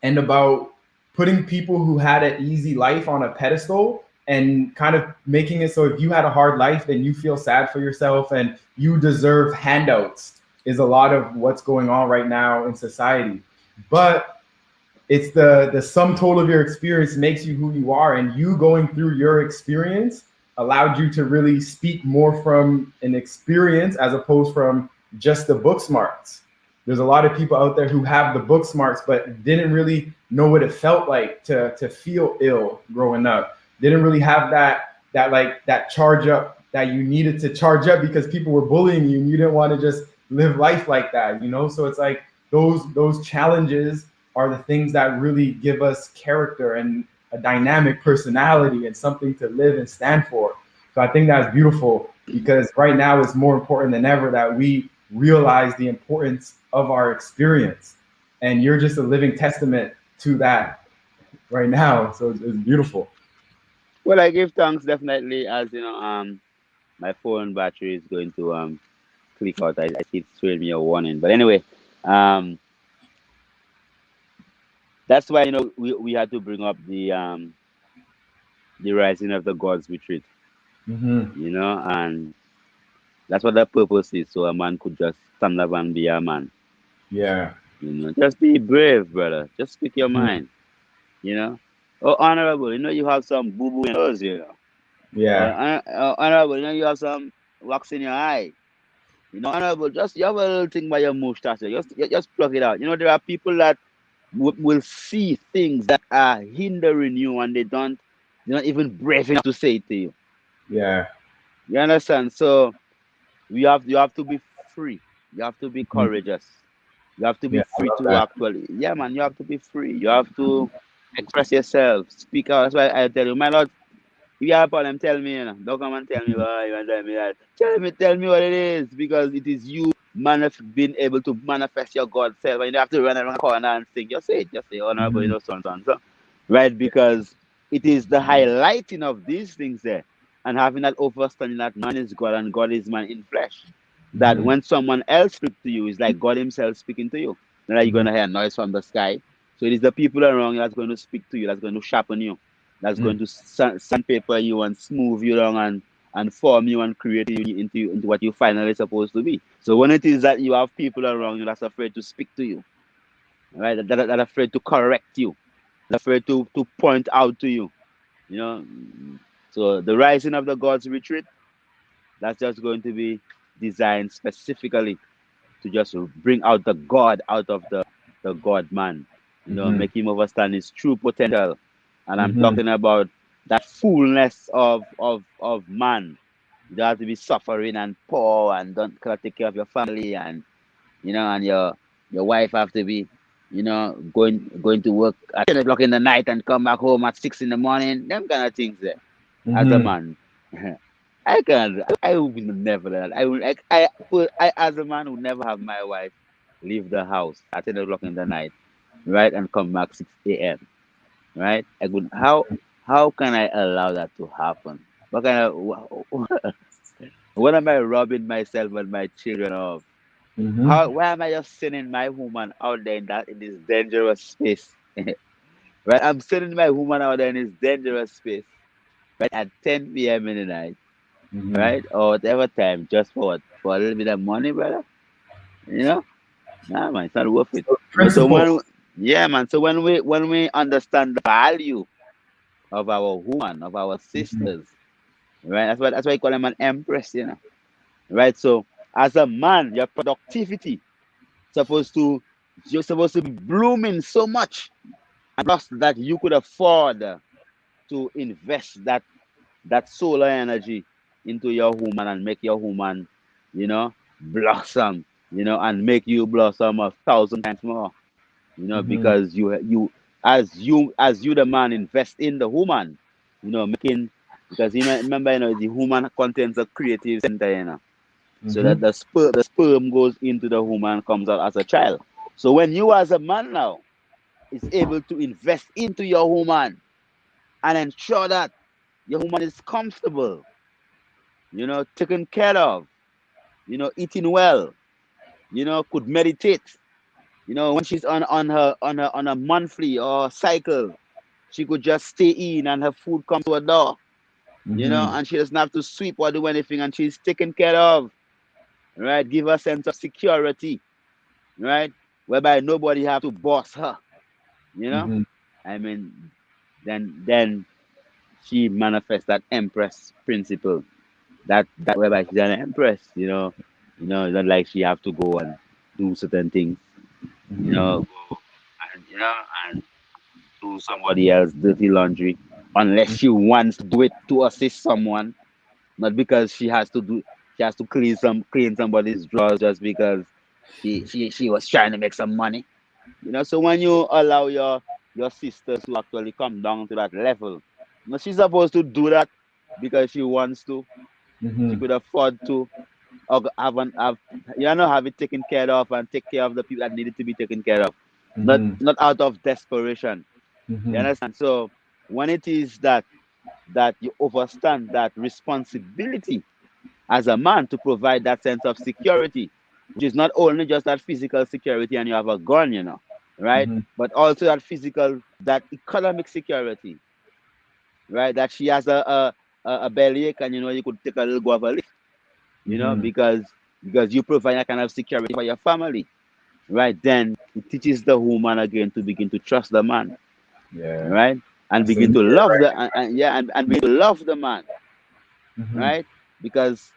and about putting people who had an easy life on a pedestal and kind of making it so if you had a hard life, then you feel sad for yourself and you deserve handouts, is a lot of what's going on right now in society. But it's the sum total of your experience makes you who you are, and you going through your experience allowed you to really speak more from an experience as opposed from just the book smarts. There's a lot of people out there who have the book smarts but didn't really know what it felt like to feel ill growing up, didn't really have that charge up that you needed to charge up because people were bullying you and you didn't want to just live life like that. So it's like those challenges are the things that really give us character and a dynamic personality and something to live and stand for. So I think that's beautiful, because right now it's more important than ever that we realize the importance of our experience. And you're just a living testament to that right now. So it's beautiful. Well, I give thanks definitely, as my phone battery is going to click out. I see it's showing me a warning. But anyway, um that's why we had to bring up the rising of the gods retreat, Mm-hmm. and that's what the purpose is, so a man could just stand up and be a man. Yeah. Just be brave, brother. Just speak your Mm-hmm. mind. You know. Oh, honorable, you have some boo boo in your nose. Yeah. Honorable, you have some wax in your eye. Honorable, just you have a little thing by your mustache. Just plug it out. There are people that will see things that are hindering you, and they're not even brave enough to say it to you. Yeah. You understand? So you have to be free. You have to be Mhm. courageous. You have to be Yeah. I free love to that. actually, yeah, man. You have to be free. You have to express yourself, speak out. That's why I tell you, my lord. If you have a problem, tell me. Don't come and tell me, oh, you want to tell me that. Tell me what it is, because it is you being able to manifest your God self. And you don't have to run around the corner and sing. Just say it. Just say, honorable, Mm-hmm. so. Right? Because it is the highlighting of these things there, and having that understanding that man is God and God is man in flesh. That Mm-hmm. when someone else speaks to you, it's like God Himself speaking to you. Not that you're Mm-hmm. going to hear noise from the sky. So it is the people around you that's going to speak to you, that's going to sharpen you, that's going to sandpaper you and smooth you down and form you and create you into what you finally supposed to be. So when it is that you have people around you that's afraid to speak to you, right? That are afraid to correct you, that afraid to point out to you, you know. So the rising of the gods retreat, that's just going to be designed specifically to just bring out the God out of the God man, Mm-hmm. make him understand his true potential. And I'm Mm-hmm. talking about that fullness of man. You don't have to be suffering and poor and don't cannot take care of your family, and your wife have to be, going to work at 10 o'clock in the night and come back home at 6 in the morning. Them kind of things there. As a Mm-hmm. man. I can't. I would never do that. I would. I as a man would never have my wife leave the house at 10 o'clock in the night, right, and come back 6 a.m. Right? I would. How can I allow that to happen? What kind of what am I robbing myself and my children of? Mm-hmm. Why am I just sending my woman out there in this dangerous space? Right? I'm sending my woman out there in this dangerous space, right? At 10 p.m. in the night, Mm-hmm. right? Or whatever time, just for what? For a little bit of money, brother? You know? Nah, man, it's not worth it. So So when, principles. yeah, man. So when we understand the value of our woman, of our Mm-hmm. sisters, right? That's why I call them an empress, right? So as a man, your productivity supposed to you're supposed to be blooming so much, and plus that you could afford to invest that solar energy into your woman and make your woman, blossom, and make you blossom 1,000 times more, Mm-hmm. because you the man invest in the woman, making, because remember, the woman contains a creative center, so Mm-hmm. that the sperm goes into the woman, comes out as a child. So when you as a man now is able to invest into your woman and ensure that your woman is comfortable, taken care of, eating well, could meditate, when she's on a monthly or cycle, she could just stay in and her food comes to her door, Mm-hmm. and she doesn't have to sweep or do anything, and she's taken care of, right? Give her a sense of security, right? Whereby nobody have to boss her, you know. Mm-hmm. I mean, then she manifests that empress principle. That whereby she's an empress, it's not like she have to go and do certain things, Mm-hmm. go and do somebody else dirty laundry, unless she wants to do it to assist someone, not because she has to clean somebody's drawers just because she was trying to make some money. So when you allow your sisters to actually come down to that level, she's supposed to do that because she wants to. She Mm-hmm. could afford to, or have it taken care of and take care of the people that needed to be taken care of, not Mm-hmm. not out of desperation. You Mm-hmm. understand? So when it is that you understand that responsibility as a man to provide that sense of security, which is not only just that physical security and you have a gun, right? Mm-hmm. But also that economic security, right? That she has a bellyache and you could take a little go of a lift, Mm-hmm. because you provide that kind of security for your family, right? Then it teaches the woman again to begin to trust the man, Yeah. right? And That's the begin needed to love right. and begin to love the man, Mm-hmm. right? Because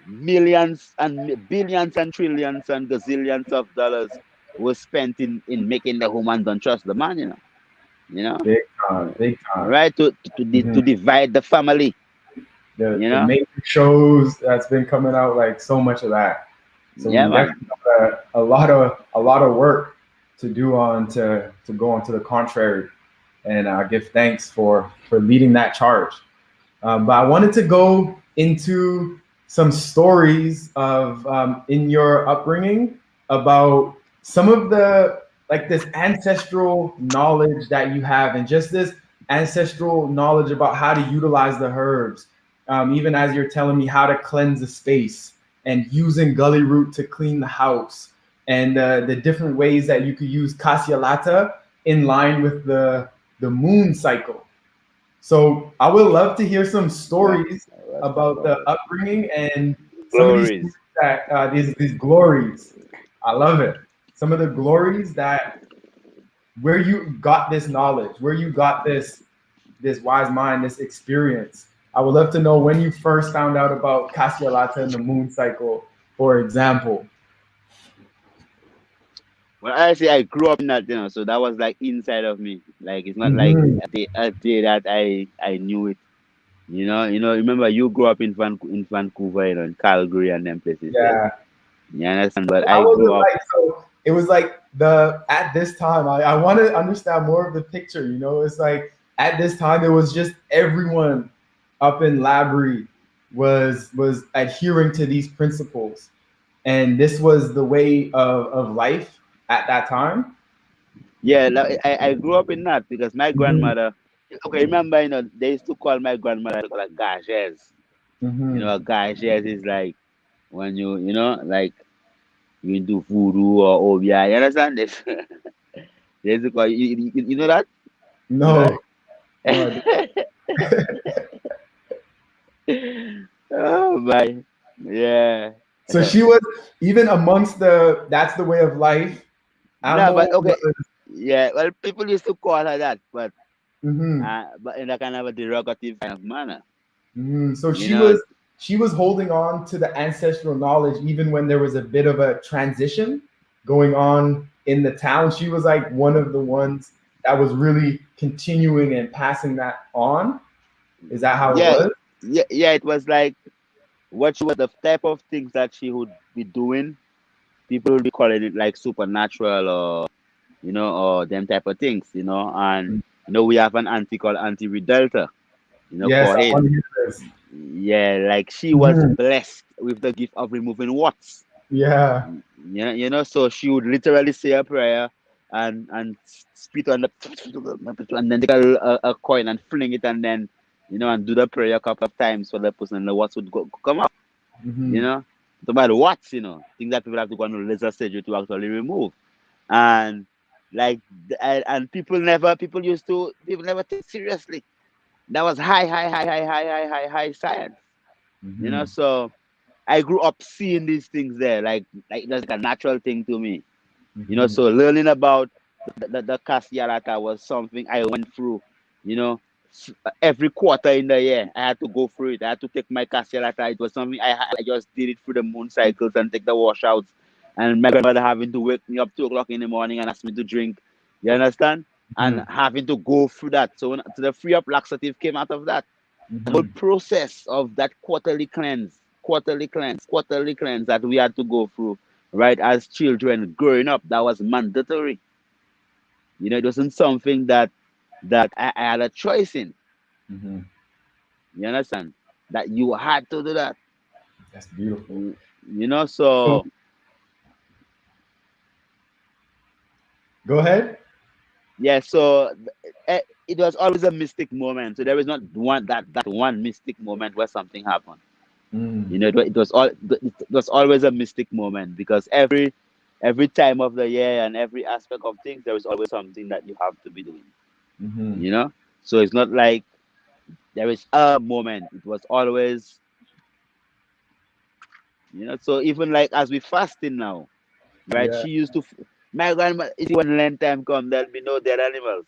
millions and billions and trillions and gazillions of dollars was spent in making the woman don't trust the man, you know, Big time. Big time. right? To Mm-hmm. divide the family, The you the know. major shows that's been coming out, like so much of that. So Yeah, we man. definitely have a lot of work to do on to go on to the contrary, and give thanks for leading that charge. But I wanted to go into some stories of in your upbringing about some of the like this ancestral knowledge that you have, and just this ancestral knowledge about how to utilize the herbs. Even as you're telling me how to cleanse the space and using gully root to clean the house, and the different ways that you could use cassiolata in line with the moon cycle. So I would love to hear some Right. stories Let's talk about the about it. upbringing and some of these Glories. things that these glories. I love it. Some of the glories that where you got this knowledge, where you got this wise mind, this experience. I would love to know when you first found out about Cassiolata and the moon cycle, for example. Well, honestly, I grew up in that, so that was like inside of me. Like it's not like Mm-hmm. a day that I knew it. Remember you grew up in Vancouver, in Calgary and them places there. Yeah. You understand? But How I was grew it up. like? So it was like the at this time. I want to understand more of the picture. It's like at this time it was just everyone up in Labrie was adhering to these principles, and this was the way of life at that time. Yeah, like, I grew up in that because my Mm-hmm. grandmother. Okay, remember, they used to call my grandmother like gages. Mm-hmm. A gages is like when like. you into voodoo or OBI. You understand this? There's a, you know that, No, right? no, I didn't. Oh my, yeah. So she was even amongst the that's the way of life. No, Amo but okay, was. yeah. Well, people used to call her that, Hmm. but in a kind of a derogative kind of manner, So you know. she was holding on to the ancestral knowledge even when there was a bit of a transition going on in the town. She was like one of the ones that was really continuing and passing that on. Is that how it Yeah, was? yeah. It was like what she was the type of things that she would be doing. People would be calling it like supernatural or or them type of things, and we have an auntie called Auntie Redelta, Yes, for I want him. to hear this. Yeah, like she was Mhm. blessed with the gift of removing warts. Yeah. So she would literally say a prayer and spit on the and then take a coin and fling it and then and do the prayer a couple of times for the person and the warts would come out. You Hmm. know, no matter what, things that people have to go on laser surgery to actually remove. And like and people never take seriously. That was high science. Hmm. So I grew up seeing these things there, like that's like a natural thing to me. Hmm. So learning about the Castialata was something I went through, you know, every quarter in the year. I had to go through it. I had to take my Castialata. It was something I just did it through the moon cycles and take the washouts. And my grandmother having to wake me up 2 o'clock in the morning and ask me to drink. You understand? And Hmm. having to go through that. So the free up laxative came out of that. The whole Hmm. process of that quarterly cleanse that we had to go through, right, as children growing up, that was mandatory. It wasn't something that I had a choice in. Hmm. You understand? That you had to do that. That's beautiful. So So go ahead. yeah, so it was always a mystic moment. So there is not that one mystic moment where something happened. Mm. It was always a mystic moment because every time of the year and every aspect of things there is always something that you have to be doing. Hmm. You know, so it's not like there is a moment. It was always, So even like as we fasting now, right? Yeah. She used to. My grandma, you see, when Lent time come, there'll be no dead animals.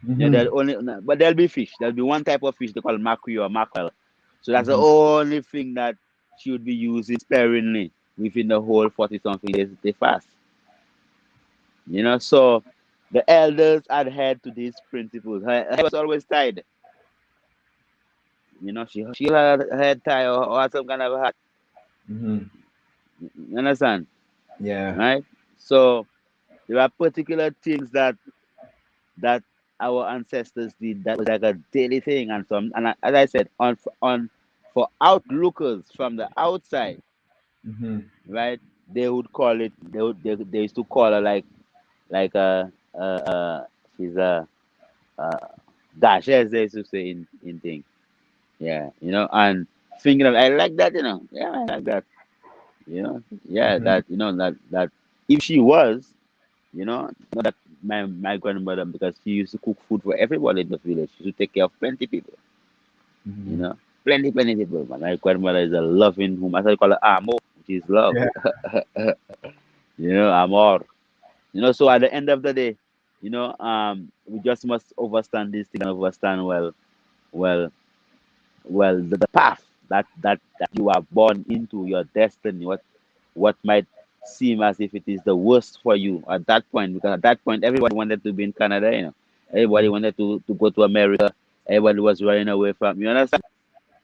Hmm. There'll only, no, but there'll be fish. There'll be one type of fish they call mackerel or mackerel. So that's the Hmm. only thing that she would be using sparingly within the whole 40 something days they fast. So the elders adhered to these principles. Her hair was always tied. She had her head tied or had some kind of a hat. Hmm. You understand? Yeah. Right? So there are particular things that our ancestors did that was like a daily thing, and as I said, on for outlookers from the outside, Hmm. right? They would call it. They used to call her like she's a dash, as they used to say in thing. Yeah, and thinking of I like that, yeah, I like that, yeah, Hmm. that if she was, not that my grandmother, because she used to cook food for everybody in the village. She used to take care of plenty people, you Hmm. know, plenty people. But my grandmother is a loving woman. I call her Amo, which is love. Yeah. Amor. So at the end of the day, we just must understand this thing and understand well, the path that you are born into, your destiny, what might seem as if it is the worst for you at that point, because at that point everybody wanted to be in Canada, everybody wanted to go to America, everybody was running away from, you understand,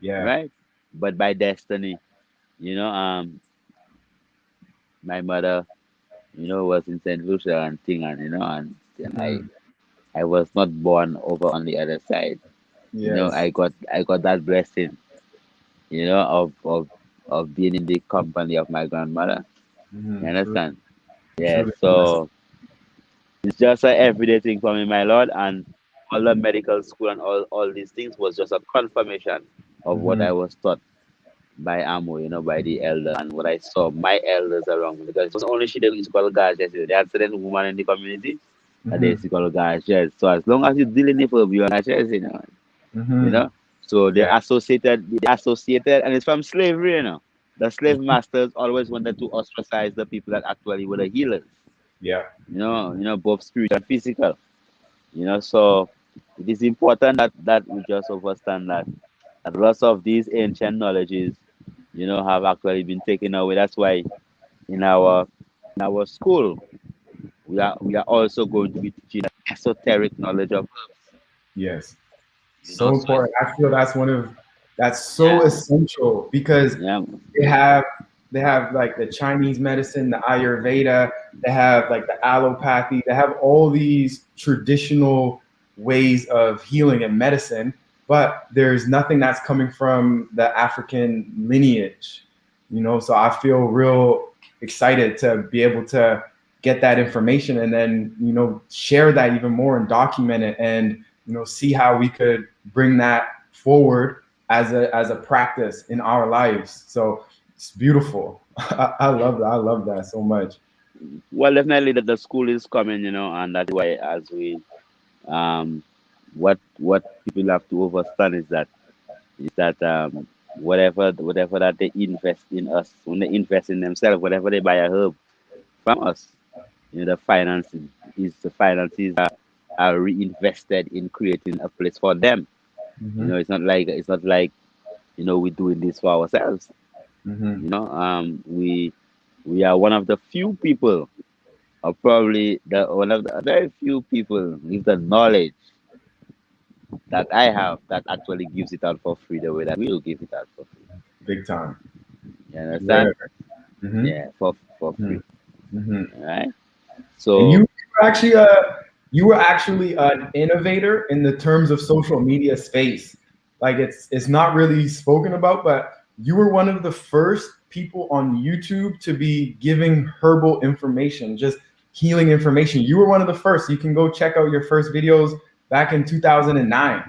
Yeah. right? But by destiny, you know um my mother, was in Saint Lucia and thing, and and Hmm. I was not born over on the other side. Yes. I got that blessing, of being in the company of my grandmother. You True. understand? Yeah. Truly blessed. So it's just an everyday thing for me, my lord. And all the medical school and all these things was just a confirmation of what Hmm. I was taught. by Amo, by the elders, and what I saw my elders around me, because it was only she that used to call guys. They had certain women in the community that they Mm-hmm. used to call guys. So as long as you're dealing with her, you're not you Mm-hmm. know. So Yeah. they're associated, and it's from slavery. The slave masters always wanted to ostracize the people that actually were the healers. Yeah. Both spiritual and physical. So it is important that we just understand that lots of these ancient knowledges, have actually been taken away. That's why in our school we are also going to be teaching esoteric knowledge of herbs. Yes. So So important. I feel that's so yeah, essential because yeah, they have they have like the Chinese medicine, the Ayurveda, they have like the allopathy, they have all these traditional ways of healing and medicine, but there's nothing that's coming from the African lineage, So I feel real excited to be able to get that information and then, share that even more and document it and, see how we could bring that forward as a practice in our lives. So it's beautiful. I love that. I love that so much. well, definitely that the school is coming, and that's why as we um what people have to understand is that whatever that they invest in us, when they invest in themselves, whatever they buy a herb from us, the finances are reinvested in creating a place for them. Mm-hmm. It's not like we're doing this for ourselves. Mm-hmm. We are one of the few people, or probably the one of the very few people with the knowledge that I have that actually gives it out for free the way that we will give it out for free. Big time. You Yeah. understand? Mm-hmm. Yeah, for Mm-hmm. free. Mm-hmm. All right. And So you were actually an innovator in the terms of social media space. Like it's not really spoken about, but you were one of the first people on YouTube to be giving herbal information, just healing information. You were one of the first. You can go check out your first videos back in 2009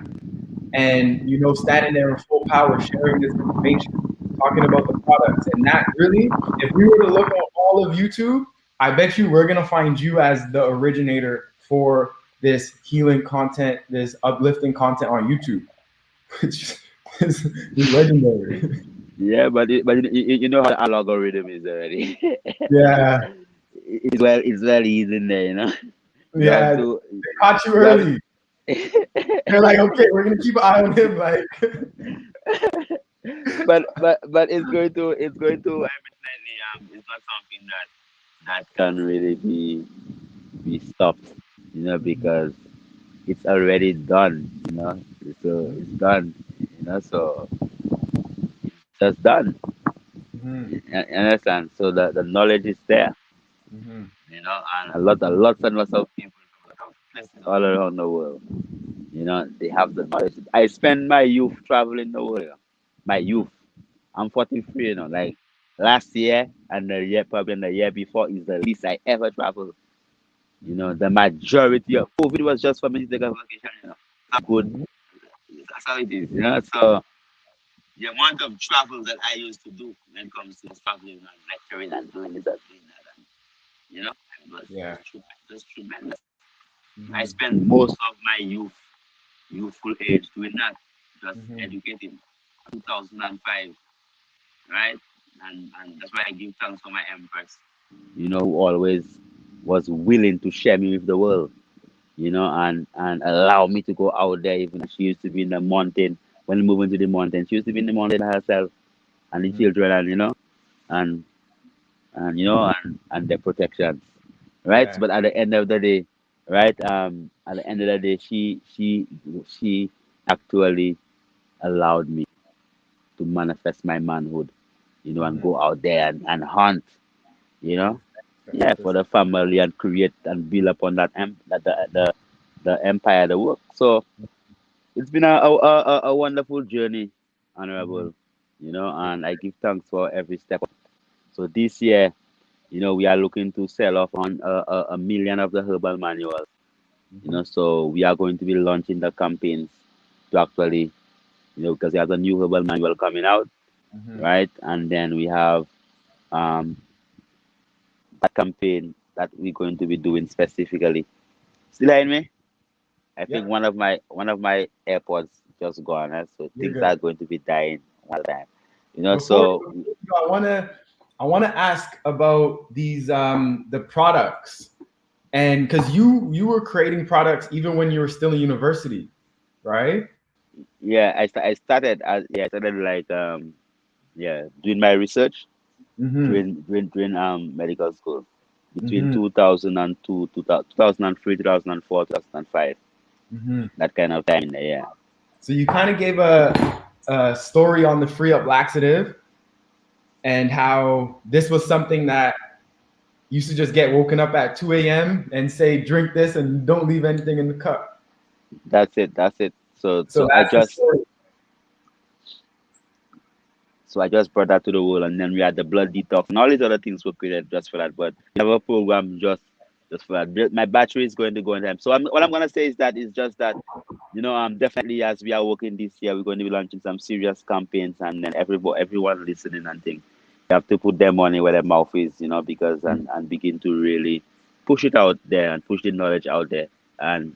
and standing there in full power sharing this information, talking about the products. And that really, if we were to look at all of YouTube, I bet you we're gonna find you as the originator for this healing content, this uplifting content on YouTube, which is legendary. yeah, but you know how the algorithm is already. Yeah, It's well easy in there. You have yeah, they to caught you you have early. They're like, okay, we're gonna keep an eye on him. Like, but it's going to definitely it's not something that can really be stopped, because it's already done. So it's done, so just done. hmm You understand? So the knowledge is there, hmm and lots and lots of people from lots of places all around the world. They have the knowledge. I spent my youth traveling the world. My youth. I'm 43. Like last year and the year, probably the year before, is the least I ever traveled. The majority of COVID was just for me to take a vacation. Good. hmm That's how it is. So the amount of travel that I used to do when it comes to traveling and lecturing and doing this and doing that, and it was yeah, just tremendous. I hmm spent most of my youthful age doing that, just hmm educating. 2005, right? And that's why I give thanks for my empress, who always was willing to share me with the world, and allow me to go out there. Even she used to be in the mountain when we moved into the mountain. She used to be in the mountain herself and the hmm children, and and their protections, right? yeah, But at the end of the day, right? At the end of the day, she actually allowed me to manifest my manhood, and hmm go out there and hunt, you know, yeah, for Just, the family and create and build upon the empire, the work. So it's been a wonderful journey, hmm honorable, and I give thanks for every step. So this year, we are looking to sell off on a million of the herbal manuals. hmm So we are going to be launching the campaigns to actually, because there's a new herbal manual coming out, Mm-hmm. right? And then we have um, that campaign that we're going to be doing specifically. Still hearing me? I think Yep, one of my AirPods just gone, so you're things good. are going to be dying one time. You know, Before, so before you go, I wanna ask about these the products, and because you were creating products even when you were still in university, right? yeah, I started I started like doing my research Mm-hmm. during medical school between Mm-hmm. 2002, 2003, 2004, 2005, Mm-hmm. that kind of time in there. Yeah, So you kind of gave a story on the free up laxative and how this was something that used to just get woken up at 2 a.m. and say, drink this and don't leave anything in the cup. that's it. That's it. So So so I that's the just story. so I just brought that to the world, and then we had the blood detox and all these other things were created just for that. But we have a program just for that. My battery is going to go in time. So what I'm gonna say is that it's just that, definitely as we are working this year, we're going to be launching some serious campaigns, and then everyone listening and think you have to put their money where their mouth is, because and begin to really push it out there and push the knowledge out there, and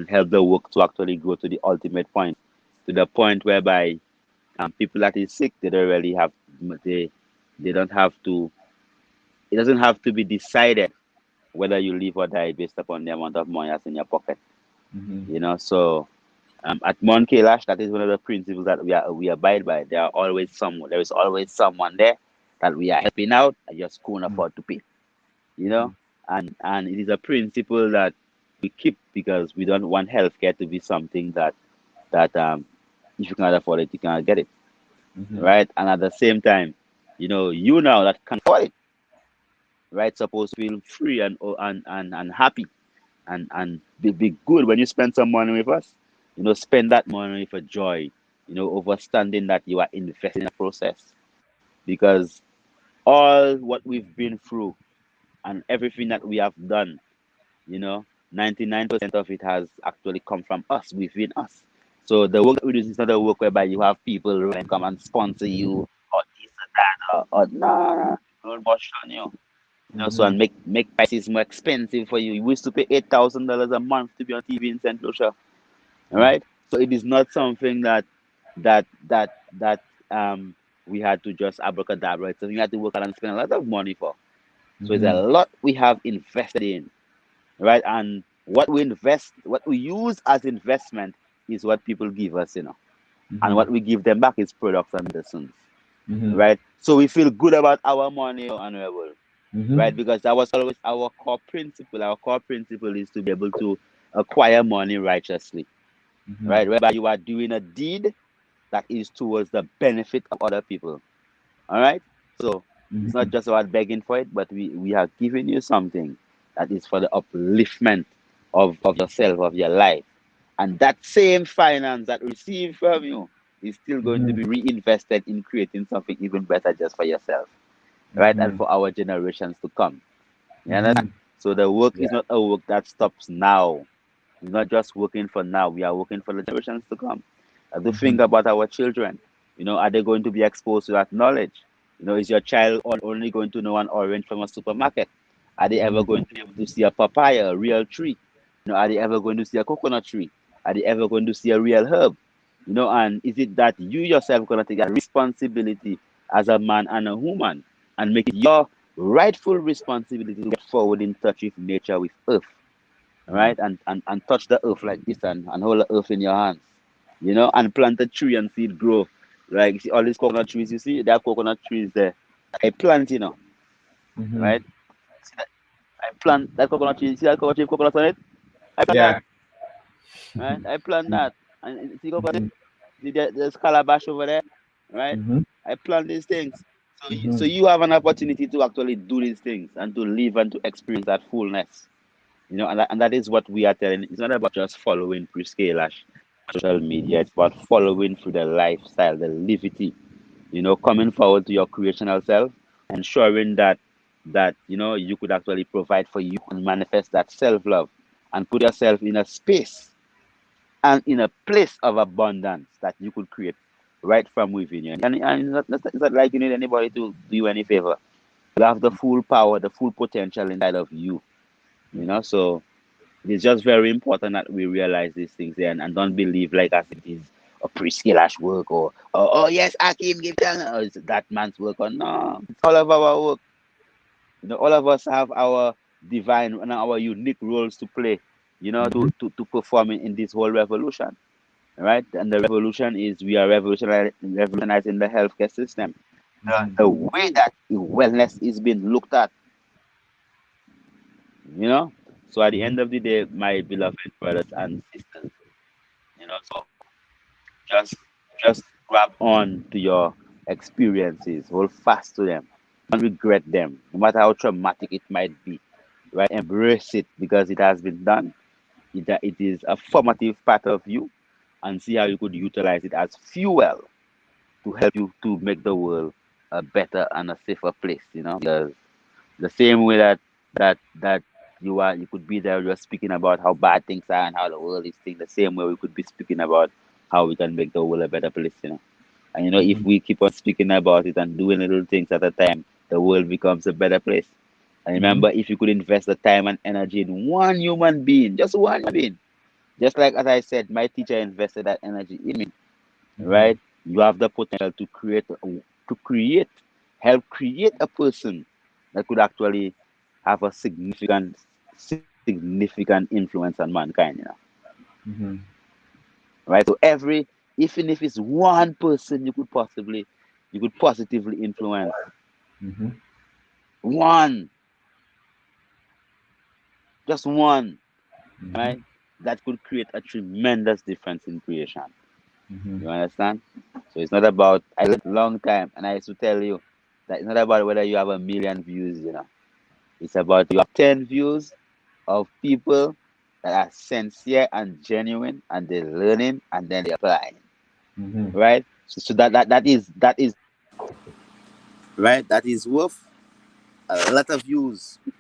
help the work to actually grow to the ultimate point, to the point whereby people that is sick, they don't really have they don't have to. It doesn't have to be decided whether you live or die based upon the amount of money that's in your pocket. Mm-hmm. So at Mount Kailash, that is one of the principles that we abide by. There is always someone there that we are helping out and just couldn't afford to pay. You Mm-hmm. know, and it is a principle that we keep because we don't want healthcare to be something that if you cannot afford it, you cannot get it, Mm-hmm. right? And at the same time, you now that can afford it, right, supposed to feel free and happy and be good when you spend some money with us. Spend that money for joy, understanding that you are investing in a process, because all what we've been through and everything that we have done, you know 99% of it has actually come from us, within us. So the work that we do is not a work whereby you have people who come and sponsor you or this or that, or no, don't push on you. So Mm-hmm. and make prices more expensive for you. We used to pay $8,000 a month to be on TV in Saint Lucia. All right. So it is not something that we had to just abracadabra. It's something we had to work hard and spend a lot of money for. So it's a Mm-hmm. lot we have invested in, right? And what we use as investment is what people give us, and Mm-hmm. what we give them back is products and medicines, Mm-hmm. right? So we feel good about our money, honorable, Mm-hmm. right? Because that was always our core principle. Our core principle is to be able to acquire money righteously, Mm-hmm. right? Whereby you are doing a deed that is towards the benefit of other people. All right. So it's Mm-hmm. not just about begging for it, but we are giving you something that is for the upliftment of yourself, of your life. And that same finance that we receive from you is still going to Mm-hmm. be reinvested in creating something even better just for yourself, right? And Mm-hmm. for our generations to come. You Mm-hmm. understand? So the work Yeah. is not a work that stops now. It's not just working for now. We are working for the generations to come. To Mm-hmm. think about our children. Are they going to be exposed to that knowledge? Is your child only going to know an orange from a supermarket? Are they ever Mm-hmm. going to be able to see a papaya, a real tree? Are they ever going to see a coconut tree? Are they ever going to see a real herb? And is it that you yourself going to take that responsibility as a man and a woman and make it your rightful responsibility to get forward in touch with nature, with earth, Mm-hmm. right? And touch the earth like this, and hold the earth in your hands, and plant a tree and see it grow. Like, you see all these coconut trees, you see, there are coconut trees there. I plant, Mm-hmm. right? See that? I plant that coconut tree. See that coconut tree, coconut on it? I plant that, Yeah. right? I plant that. And see coconut, Mm-hmm. see there's calabash over there, right? Mm-hmm. I plant these things. So Mm-hmm. you have an opportunity to actually do these things and to live and to experience that fullness. And that is what we are telling. It's not about just following Kailash social media. It's about following through the lifestyle, the livity. Coming forward to your creational self, ensuring that you could actually provide for you and manifest that self love, and put yourself in a space and in a place of abundance that you could create. right from within you. And it's not like you need anybody to do you any favor. You have the full power, the full potential inside of you. So it's just very important that we realize these things there, and don't believe like as it is a pre-Kailash work, or oh yes, Akim give them, or it's that man's work, or no, it's all of our work. All of us have our divine and our unique roles to play, Mm-hmm. to perform in this whole revolution, right? And the revolution is we are revolutionizing the healthcare system. The way that wellness is being looked at, you know. So at the Mm-hmm. end of the day, my beloved brothers and sisters, so just just grab on to your experiences, hold fast to them, don't regret them, no matter how traumatic it might be, right? Embrace it because it has been done. It is a formative part of you, and see how you could utilize it as fuel to help you to make the world a better and a safer place, because the same way that you could be there just speaking about how bad things are and how the world is thing, the same way we could be speaking about how we can make the world a better place. And if Mm-hmm. we keep on speaking about it and doing little things at a time, the world becomes a better place. And Mm-hmm. remember, if you could invest the time and energy in one human being, just one human being, just like as I said, my teacher invested that energy in me, Mm-hmm. right? You have the potential to help create a person that could actually have a significant influence on mankind. Mm-hmm. Right? So even if it's one person you could positively influence, Mm-hmm. one, just one, Mm-hmm. right? That could create a tremendous difference in creation. Mm-hmm. You understand? So it's not about, I learned long time, and I used to tell you that it's not about whether you have a million views. It's about you have 10 views of people that are sincere and genuine, and they're learning and then they're applying. Mm-hmm. Right? So that is right. That is worth a lot of views. You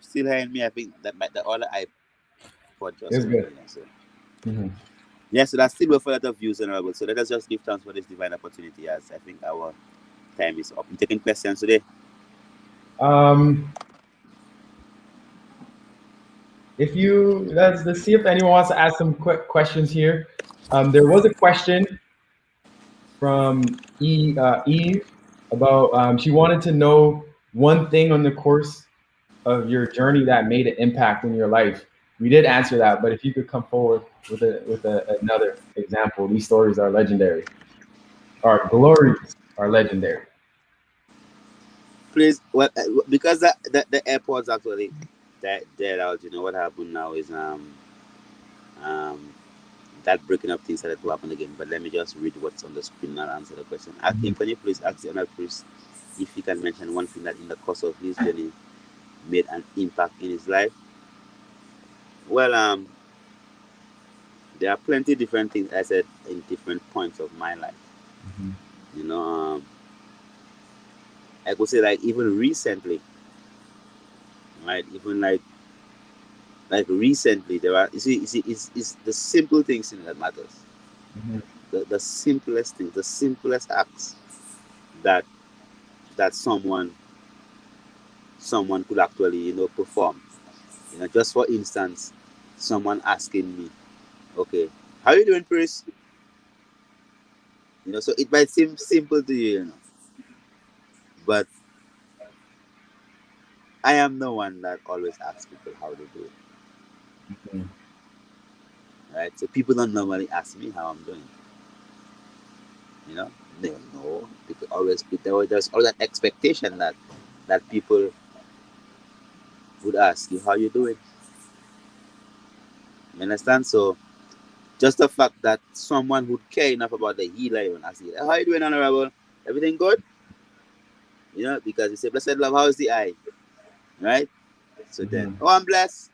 still hearing me? I think that the other iPod just went. It's So good. Mm-hmm. yeah, so that's still worth a lot of views and all. So let us just give thanks for this divine opportunity, as I think our time is up. You taking questions today? Um, if you let's see if anyone wants to ask some quick questions here. There was a question from Eve about she wanted to know one thing on the course of your journey that made an impact in your life. We did answer that, but if you could come forward with another example, these stories are legendary. Our glories are legendary. Please, well, because the airports actually dead out. What happened now is um that breaking up thing started to happen again. But let me just read what's on the screen and answer the question. Mhm. Akim, can you please ask the other priest if he can mention one thing that in the course of his journey made an impact in his life? Well, there are plenty different things I said in different points of my life. Mhm. You know, I could say like even recently, right? Even like recently, there are you see, it's the simple things in that matters. Mhm. The simplest things, the simplest acts that that someone could actually perform. Just for instance, someone asking me, okay, how you doing, Chris? So it might seem simple to you, but I am the one that always asks people how they do it, Mhm. right? So people don't normally ask me how I'm doing. you know they don't know. People always there's all that expectation that people would ask you how you doing. You understand? So just the fact that someone would care enough about the healer even ask you, how you doing, honorable? Everything good? Because you say, blessed love, how's the eye? Right? So then, Mhm. oh, I'm blessed.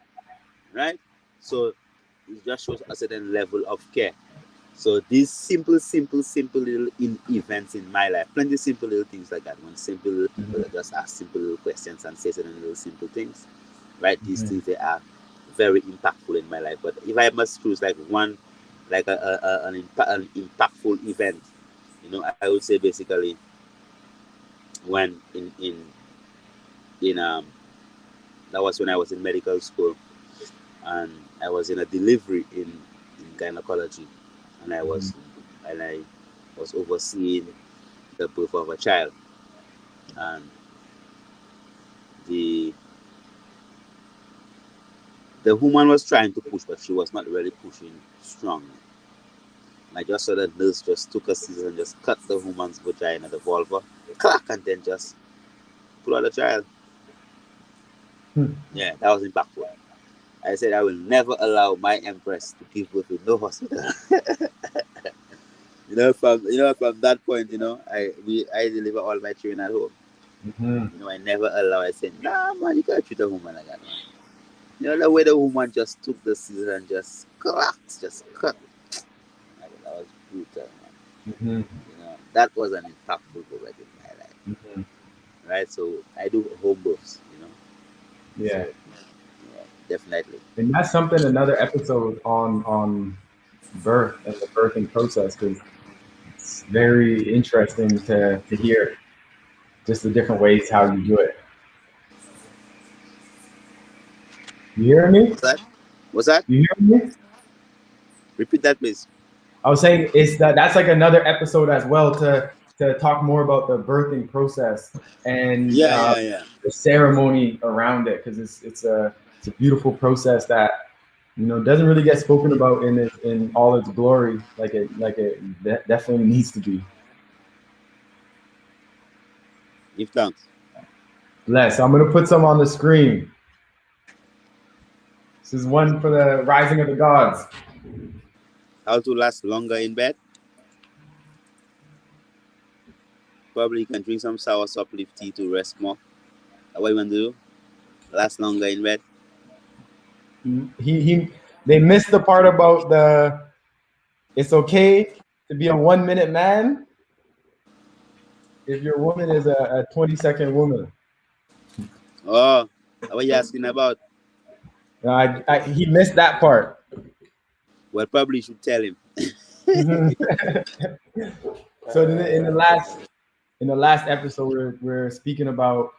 Right? So it just shows a certain level of care. So these simple little events in my life, plenty simple little things like that. When simple little people Mhm. that just ask simple little questions and say certain little simple things, right? These Mhm. things, they are very impactful in my life. But if I must choose like one like an impactful event. I would say basically when in that was when I was in medical school, and I was in a delivery in gynecology, and I was overseeing the birth of a child, and the the woman was trying to push, but she was not really pushing strong. And I just saw the nurse just took a scissors and just cut the woman's vagina, the vulva, clack, and then just pull out the child. Yeah, that was impactful. I said I will never allow my empress to give birth in no hospital. From that point, I deliver all my children at home. Mhm. I never allow. I said, nah, man, you can't treat a woman like that, man. The way the woman just took the scissors and just cracked, just cut. That was brutal, man. Mhm. That was an impactful moment in my life, Mhm. right? So I do home births, Yeah, so definitely. and that's something another episode on birth and the birthing process because it's very interesting to hear just the different ways how you do it. You hear me? What's that? What's that? You hear me? Repeat that, please. I was saying it's that's like another episode as well to talk more about the birthing process and Yeah, yeah, yeah. the ceremony around it because it's a beautiful process that doesn't really get spoken about in all its glory like it definitely needs to be. Give thanks. Bless. I'm gonna put some on the screen. This is one for the rising of the gods. How to last longer in bed? Probably you can drink some sour uplift tea to rest more. What you want to do? Last longer in bed? He they missed the part about the it's okay to be a 1 minute man if your woman is a 20-second woman. Oh, what are you asking about? He missed that part. Well, probably you should tell him. So in the last episode, we're speaking about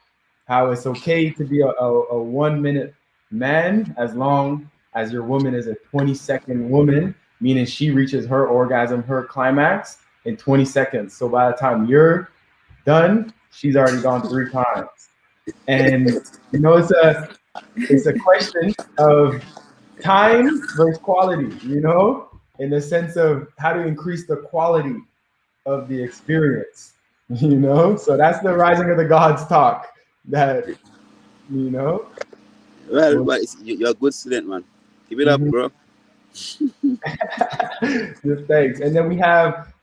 how it's okay to be a 1 minute man as long as your woman is a 20-second woman, meaning she reaches her orgasm, her climax in 20 seconds. So by the time you're done, she's already gone 3 times. And it's a question of time versus quality, in the sense of how to increase the quality of the experience, So that's the rising of the gods talk that, you know. Well, So, you're a good student, man. Keep it up, mhm. bro. Thanks. And then we have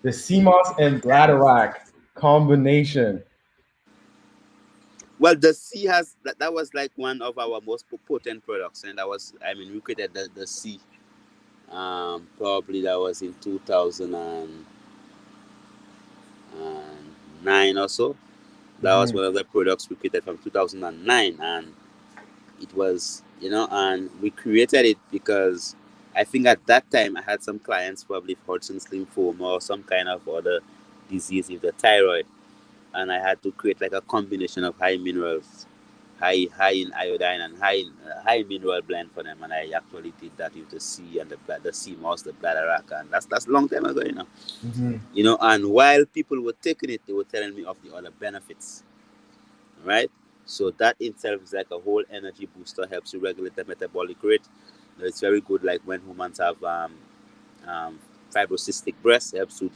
the seamoss and bladderwrack combination. Well, the sea has that was like one of our most potent products, and that was, I mean, we created the sea. Probably that was in 2009 or so. That was Mm-hmm. one of the products we created from 2009, and it was, and we created it because I think at that time I had some clients probably with Hodgkin's lymphoma or some kind of other disease with the thyroid, and I had to create like a combination of high minerals, high in iodine and high mineral blend for them, and I actually did that with the sea and the sea moss, the bladder rack, and that's a long time ago, Mm-hmm. And while people were taking it, they were telling me of the other benefits, right? So that itself is like a whole energy booster, helps you regulate the metabolic rate. It's very good, like when humans have um, fibrocystic breast, helps to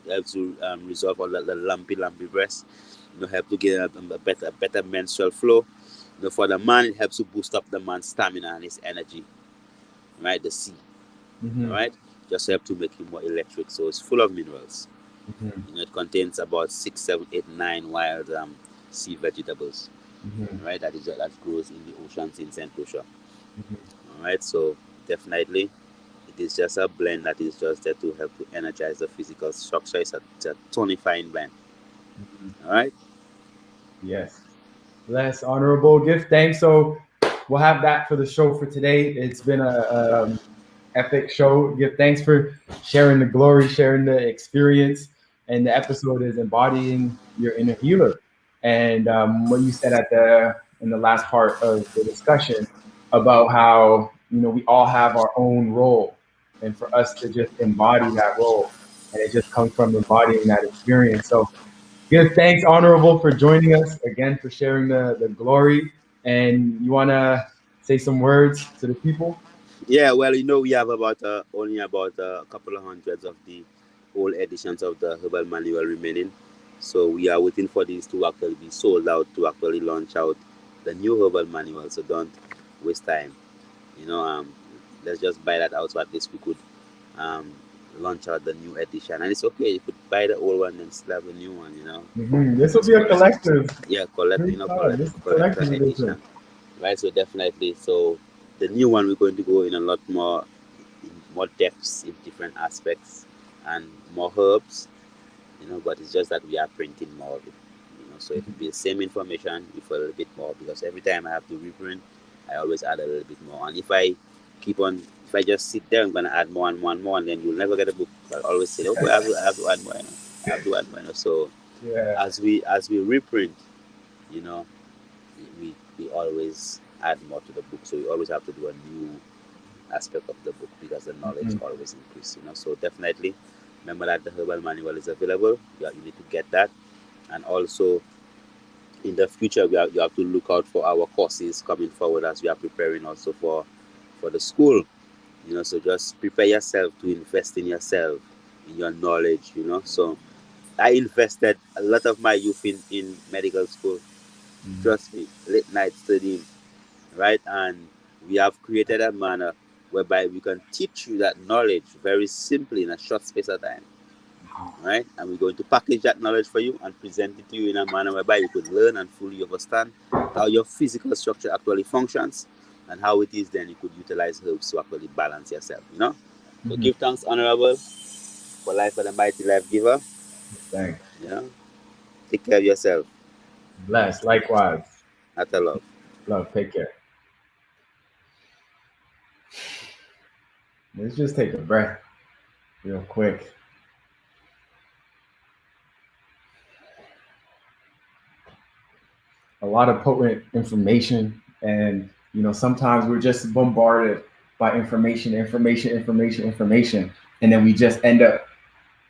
resolve all the lumpy breast. Help to get a better menstrual flow. For the man, it helps to boost up the man's stamina and his energy. Right, the C. All Mm-hmm. right, just help to make him more electric. So it's full of minerals. Mm-hmm. It contains about 6, 7, 8, 9 wild sea vegetables. Mm-hmm. Right, that grows in the oceans in Saint Lucia. Mm-hmm. All right, so definitely it is just a blend that is just there to help to energize the physical structure. It's a tonifying blend. Mm-hmm. All right. Yes. Less honorable gift. Thanks. So we'll have that for the show for today. It's been epic show. Give thanks for sharing the glory, sharing the experience. And the episode is embodying your inner healer. And what you said at the in the last part of the discussion about how we all have our own role, and for us to just embody that role, and it just comes from embodying that experience. So give thanks, Honorable, for joining us again, for sharing the glory. And you want to say some words to the people? Yeah, well, we have about only about a couple of hundreds of the old editions of the Herbal Manual remaining. So we are waiting for these to actually be sold out to actually launch out the new Herbal Manual. So don't waste time. You know, let's just buy that out so at least we could um, launch out the new edition. And it's okay, you could buy the old one and still have the new one. This will Just be a collect. collector's. Yeah, collect. Great time. This is Collector collector's edition. edition. Right, so definitely. So the new one we're going to go in a lot more in more depths in different aspects and more herbs, but it's just that we are printing more of it. So it will be the same information with a little bit more because every time I have to reprint, I always add a little bit more. And if I just sit there, I'm gonna add more and more and more, and then you'll never get a book. I'll always say, okay, I have to add more. I have to add more. So Yeah. as we reprint, you know, we always add more to the book. So we always have to do a new aspect of the book because the knowledge Mhm. always increases. So definitely remember that the herbal manual is available. You need to get that, and also in the future you have to look out for our courses coming forward as we are preparing also for the school. So just prepare yourself to invest in yourself, in your knowledge. So I invested a lot of my youth in medical school. Mhm. Trust me, late night studying, right? And we have created a manner whereby we can teach you that knowledge very simply in a short space of time, right? And we're going to package that knowledge for you and present it to you in a manner whereby you could learn and fully understand how your physical structure actually functions and how it is then you could utilize herbs to actually balance yourself. So Mhm. give thanks, Honorable, for life and the mighty life giver. Thanks. You know, take care of yourself. Bless. Likewise. Out of love. Love. Take care. Let's just take a breath real quick. A lot of potent information, and sometimes we're just bombarded by information, and then we just end up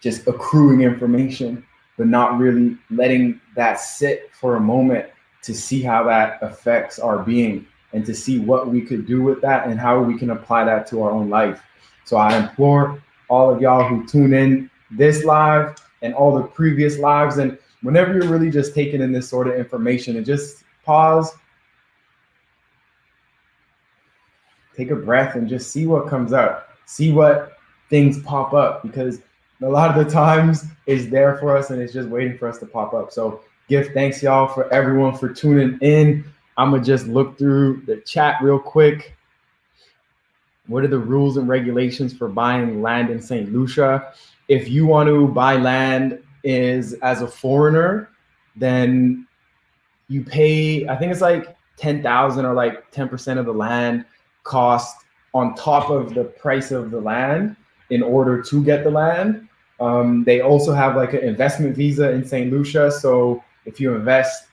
just accruing information, but not really letting that sit for a moment to see how that affects our being, and to see what we could do with that and how we can apply that to our own life. So I implore all of y'all who tune in this live and all the previous lives, and whenever you're really just taking in this sort of information, and just pause, take a breath, and just see what comes up, see what things pop up, because a lot of the times it's there for us and it's just waiting for us to pop up. So give thanks, y'all, for everyone for tuning in. I'm gonna just look through the chat real quick. What are the rules and regulations for buying land in Saint Lucia? If you want to buy land as a foreigner, then you pay, I think it's like 10,000 or like 10% of the land cost on top of the price of the land in order to get the land. They also have like an investment visa in St. Lucia. So if you invest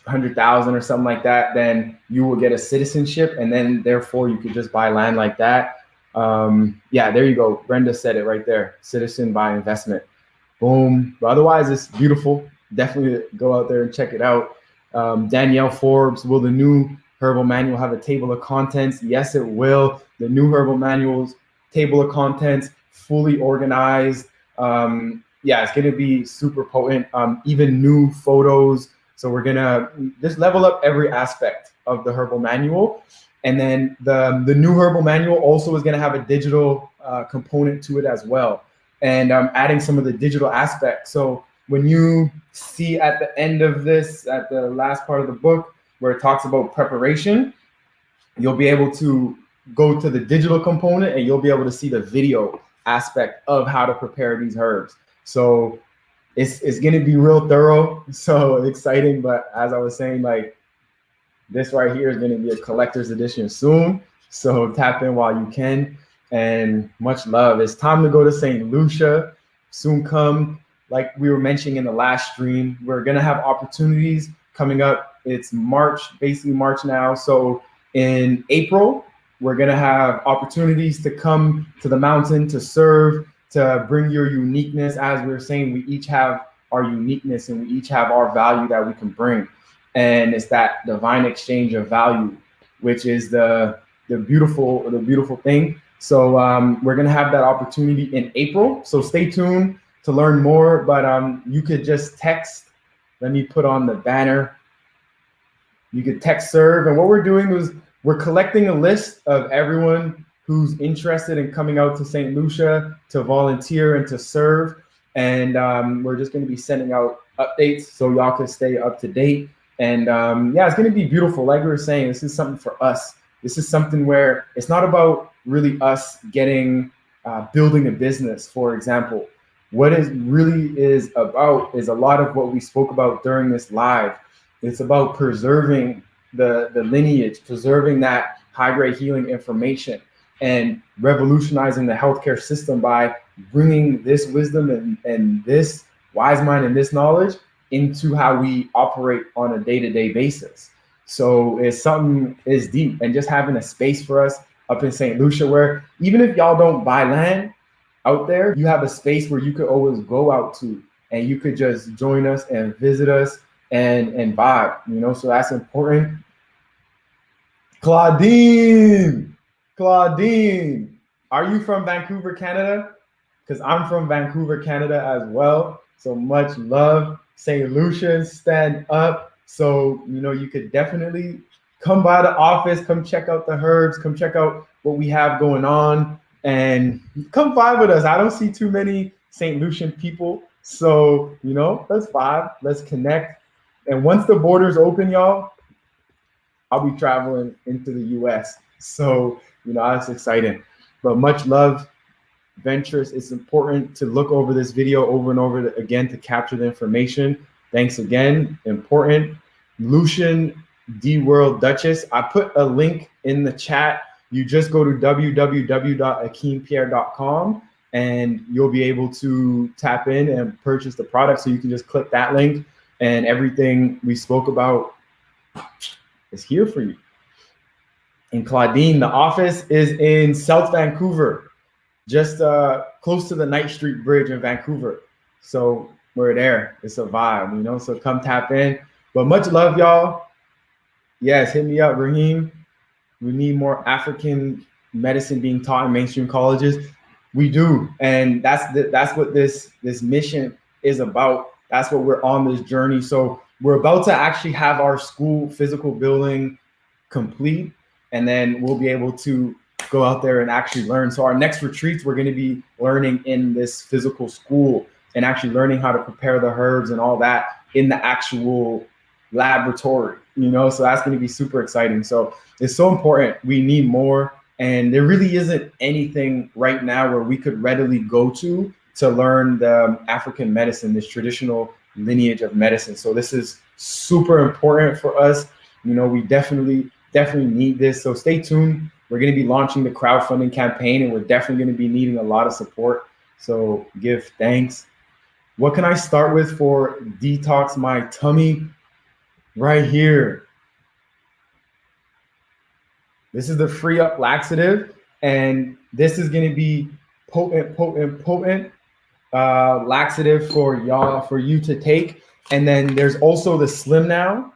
100,000 or something like that, then you will get a citizenship, and then therefore you could just buy land like that. Yeah, there you go. Brenda said it right there. Citizen by investment. Boom. But otherwise, it's beautiful. Definitely go out there and check it out. Danielle Forbes, will the new Herbal Manual have a table of contents? Yes, it will. The new Herbal Manual's table of contents, fully organized. Yeah, it's going to be super potent. Even new photos. So we're going to just level up every aspect of the Herbal Manual. And then the new Herbal Manual also is going to have a digital component to it as well, and adding some of the digital aspects. So when you see at the end of this, at the last part of the book, where it talks about preparation, you'll be able to go to the digital component and you'll be able to see the video aspect of how to prepare these herbs. So it's going to be real thorough, so exciting. But as I was saying, like, this right here is going to be a collector's edition soon. So tap in while you can. and much love. It's time to go to Saint Lucia. Soon come, like we were mentioning in the last stream, we're gonna have opportunities coming up. It's March, basically March now. So in April, we're gonna have opportunities to come to the mountain to serve, to bring your uniqueness. As we were saying, we each have our uniqueness and we each have our value that we can bring. And it's that divine exchange of value, which is the beautiful thing. So we're gonna have that opportunity in April. So stay tuned to learn more. But you could just text. Let me put on the banner. You could text serve, and what we're doing is we're collecting a list of everyone who's interested in coming out to Saint Lucia to volunteer and to serve. And we're just going to be sending out updates so y'all can stay up to date. And yeah, it's going to be beautiful. Like we were saying, this is something for us. This is something where it's not about really us getting building a business, for example. What it really is about is a lot of what we spoke about during this live. It's about preserving the lineage, preserving that high-grade healing information, and revolutionizing the healthcare system by bringing this wisdom and this wise mind and this knowledge into how we operate on a day-to-day basis. So it's something is deep, and just having a space for us up in St. Lucia where even if y'all don't buy land out there, you have a space where you could always go out to, and you could just join us and visit us and vibe, you know, so that's important. Claudine, are you from Vancouver, Canada? Because I'm from Vancouver, Canada as well. So much love. St. Lucians, stand up. So, you know, you could definitely come by the office, come check out the herbs, come check out what we have going on, and come vibe with us. I don't see too many St. Lucian people. So, you know, let's vibe, let's connect. And once the borders open, y'all, I'll be traveling into the US. So, you know, that's exciting. But much love, Venturous. It's important to look over this video over and over again to capture the information. Thanks again. Important. Lucian D World Duchess. I put a link in the chat. You just go to www.akeempierre.com and you'll be able to tap in and purchase the product. So you can just click that link and everything we spoke about is here for you. And Claudine, the office is in South Vancouver, just close to the Knight Street Bridge in Vancouver. So we're there. It's a vibe, you know, so come tap in. But much love, y'all. Yes, hit me up, Raheem. We need more African medicine being taught in mainstream colleges. We do, and that's what this mission is about. That's what we're on this journey. So we're about to actually have our school physical building complete, and then we'll be able to go out there and actually learn. So our next retreats, we're going to be learning in this physical school and actually learning how to prepare the herbs and all that in the actual laboratory, you know, so that's going to be super exciting. So it's so important. We need more. And there really isn't anything right now where we could readily go to learn the African medicine, this traditional lineage of medicine. So this is super important for us. You know, we definitely need this. So stay tuned. We're going to be launching the crowdfunding campaign, and we're definitely going to be needing a lot of support. So give thanks. What can I start with for detox my tummy? Right here. This is the Free Up laxative, and this is going to be potent laxative for y'all, for you to take. And then there's also the Slim Now,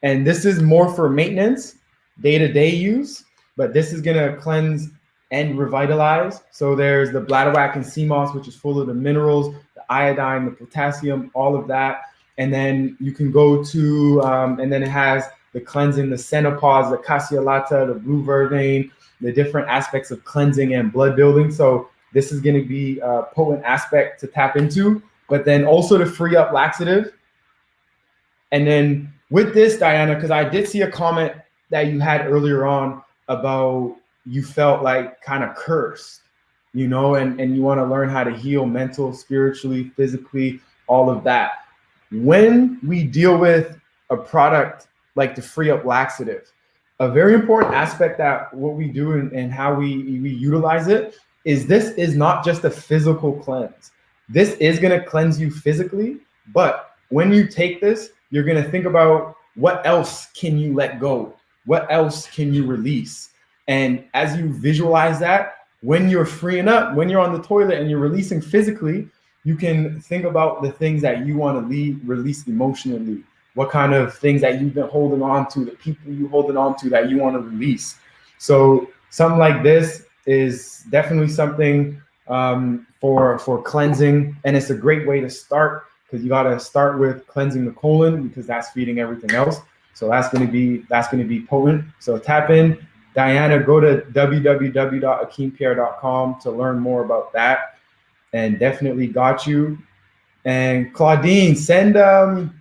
and this is more for maintenance, day-to-day use, but this is going to cleanse and revitalize. So there's the bladderwrack and seamoss, which is full of the minerals, the iodine, the potassium, all of that. And then you can go to, and then it has the cleansing, the Cenopause, the Cassiolata, the blue vervain, the different aspects of cleansing and blood building. So this is going to be a potent aspect to tap into, but then also to Free Up laxative. And then with this, Diana, because I did see a comment that you had earlier on about you felt like kind of cursed, you know, and you want to learn how to heal mental, spiritually, physically, all of that. When we deal with a product like the Free Up laxative, a very important aspect that what we do and how we utilize it is this is not just a physical cleanse. This is going to cleanse you physically, but when you take this, you're going to think about what else can you let go? What else can you release? And as you visualize that, when you're freeing up, when you're on the toilet and you're releasing physically, you can think about the things that you want to release emotionally. What kind of things that you've been holding on to, the people you holding on to that you want to release. So something like this is definitely something for cleansing, and it's a great way to start because you got to start with cleansing the colon because that's feeding everything else. So that's going to be potent. So tap in, Diana. Go to www.akeempierre.com to learn more about that, and definitely got you. And Claudine, send an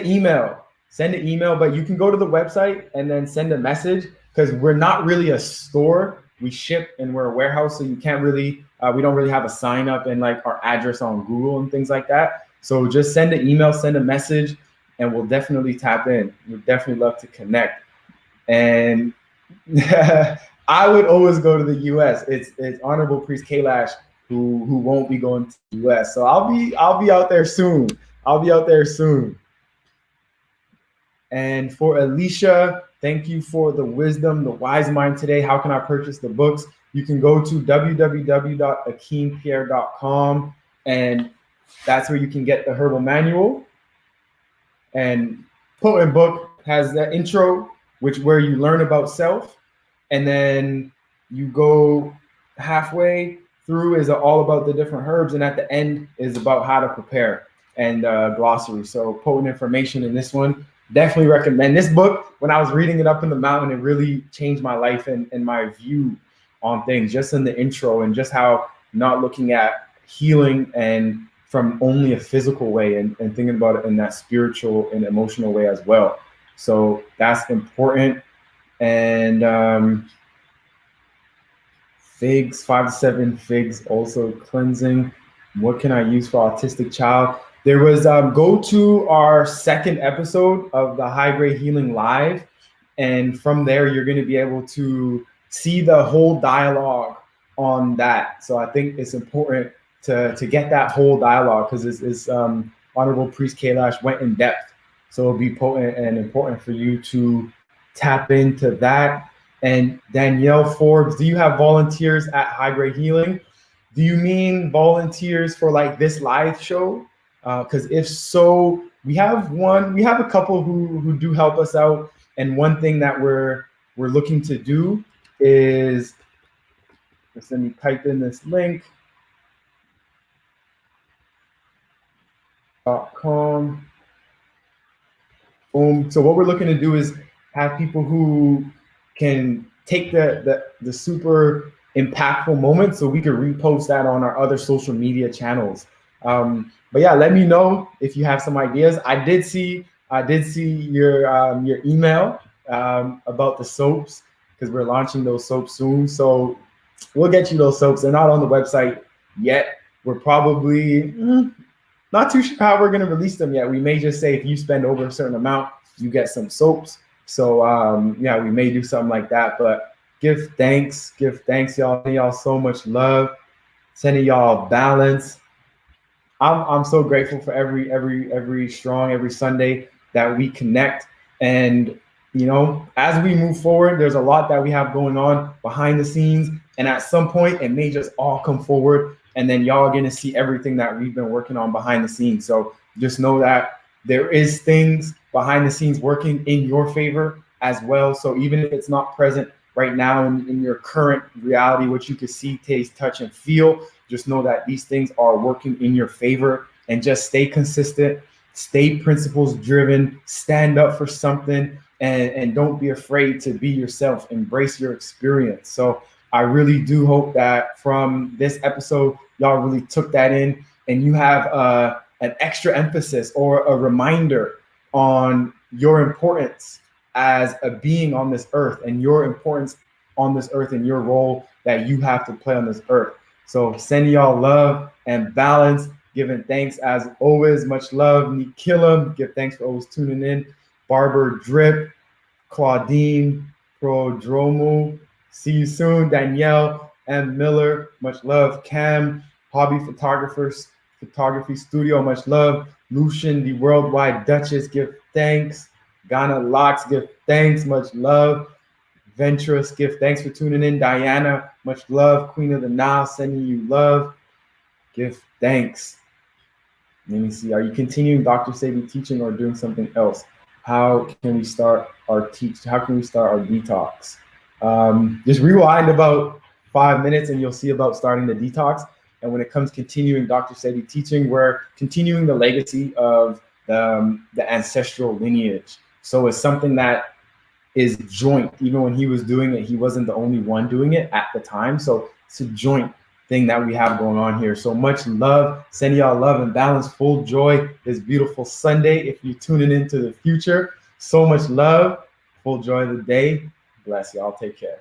email. Send an email, but you can go to the website and then send a message because we're not really a store. We ship and we're a warehouse, so you can't really, we don't really have a sign up and like our address on Google and things like that. So just send an email, send a message, and we'll definitely tap in. We'd definitely love to connect. And I would always go to the US. It's Honorable Priest Kailash who won't be going to the US. So I'll be out there soon. I'll be out there soon. And for Alicia, thank you for the wisdom, the wise mind today. How can I purchase the books? You can go to www.akeempierre.com, and that's where you can get the Herbal Manual. And Potent Book has the intro, where you learn about self, and then you go halfway through is all about the different herbs, and at the end is about how to prepare and glossary. So potent information in this one. Definitely recommend this book. When I was reading it up in the mountain, it really changed my life and my view on things, just in the intro, and just how not looking at healing and from only a physical way and thinking about it in that spiritual and emotional way as well. So that's important. And figs, 5 to 7 figs, also cleansing. What can I use for autistic child? There was go to our second episode of the High Grade Healing Live, and from there you're going to be able to see the whole dialogue on that. So I think it's important to get that whole dialogue because it's Honorable Priest Kailash went in depth. So it'll be potent and important for you to tap into that. And Danielle Forbes, do you have volunteers at High Grade Healing? Do you mean volunteers for like this live show? Because if so, we have a couple who do help us out. And one thing that we're looking to do is, just let me type in this link. .com. Boom. So what we're looking to do is have people who can take the super impactful moments so we can repost that on our other social media channels. But yeah, let me know if you have some ideas. I did see your email about the soaps because we're launching those soaps soon. So we'll get you those soaps. They're not on the website yet. We're probably not too sure how we're going to release them yet. We may just say if you spend over a certain amount, you get some soaps. So yeah, we may do something like that. But give thanks, y'all. Send y'all so much love. Sending y'all balance. I'm so grateful for every Sunday that we connect. And you know, as we move forward, there's a lot that we have going on behind the scenes, and at some point it may just all come forward, and then y'all are gonna see everything that we've been working on behind the scenes. So just know that there is things behind the scenes working in your favor as well. So even if it's not present right now in your current reality, what you can see, taste, touch, and feel, just know that these things are working in your favor, and just stay consistent, stay principles driven, stand up for something, and don't be afraid to be yourself, embrace your experience. So I really do hope that from this episode, y'all really took that in, and you have an extra emphasis or a reminder on your importance as a being on this earth, and your importance on this earth, and your role that you have to play on this earth. So sending y'all love and balance, giving thanks as always. Much love. Nikilla, give thanks for always tuning in. Barber Drip, Claudine Prodromo. See you soon. Danielle M. Miller, much love. Cam, hobby photographers, photography studio, much love. Lucian, the worldwide Duchess, give thanks. Ghana Locks, give thanks, much love. Venturous, give thanks for tuning in. Diana, much love. Queen of the Nile, sending you love. Give thanks. Let me see. Are you continuing Dr. Sebi teaching or doing something else? How can we start our How can we start our detox? Just rewind about 5 minutes and you'll see about starting the detox. And when it comes continuing Dr. Sebi teaching, we're continuing the legacy of the ancestral lineage. So it's something that is joint. Even when he was doing it, he wasn't the only one doing it at the time. So it's a joint thing that we have going on here. So much love. Send y'all love and balance, full joy this beautiful Sunday. If you're tuning into the future, so much love, full joy of the day. Bless y'all. Take care.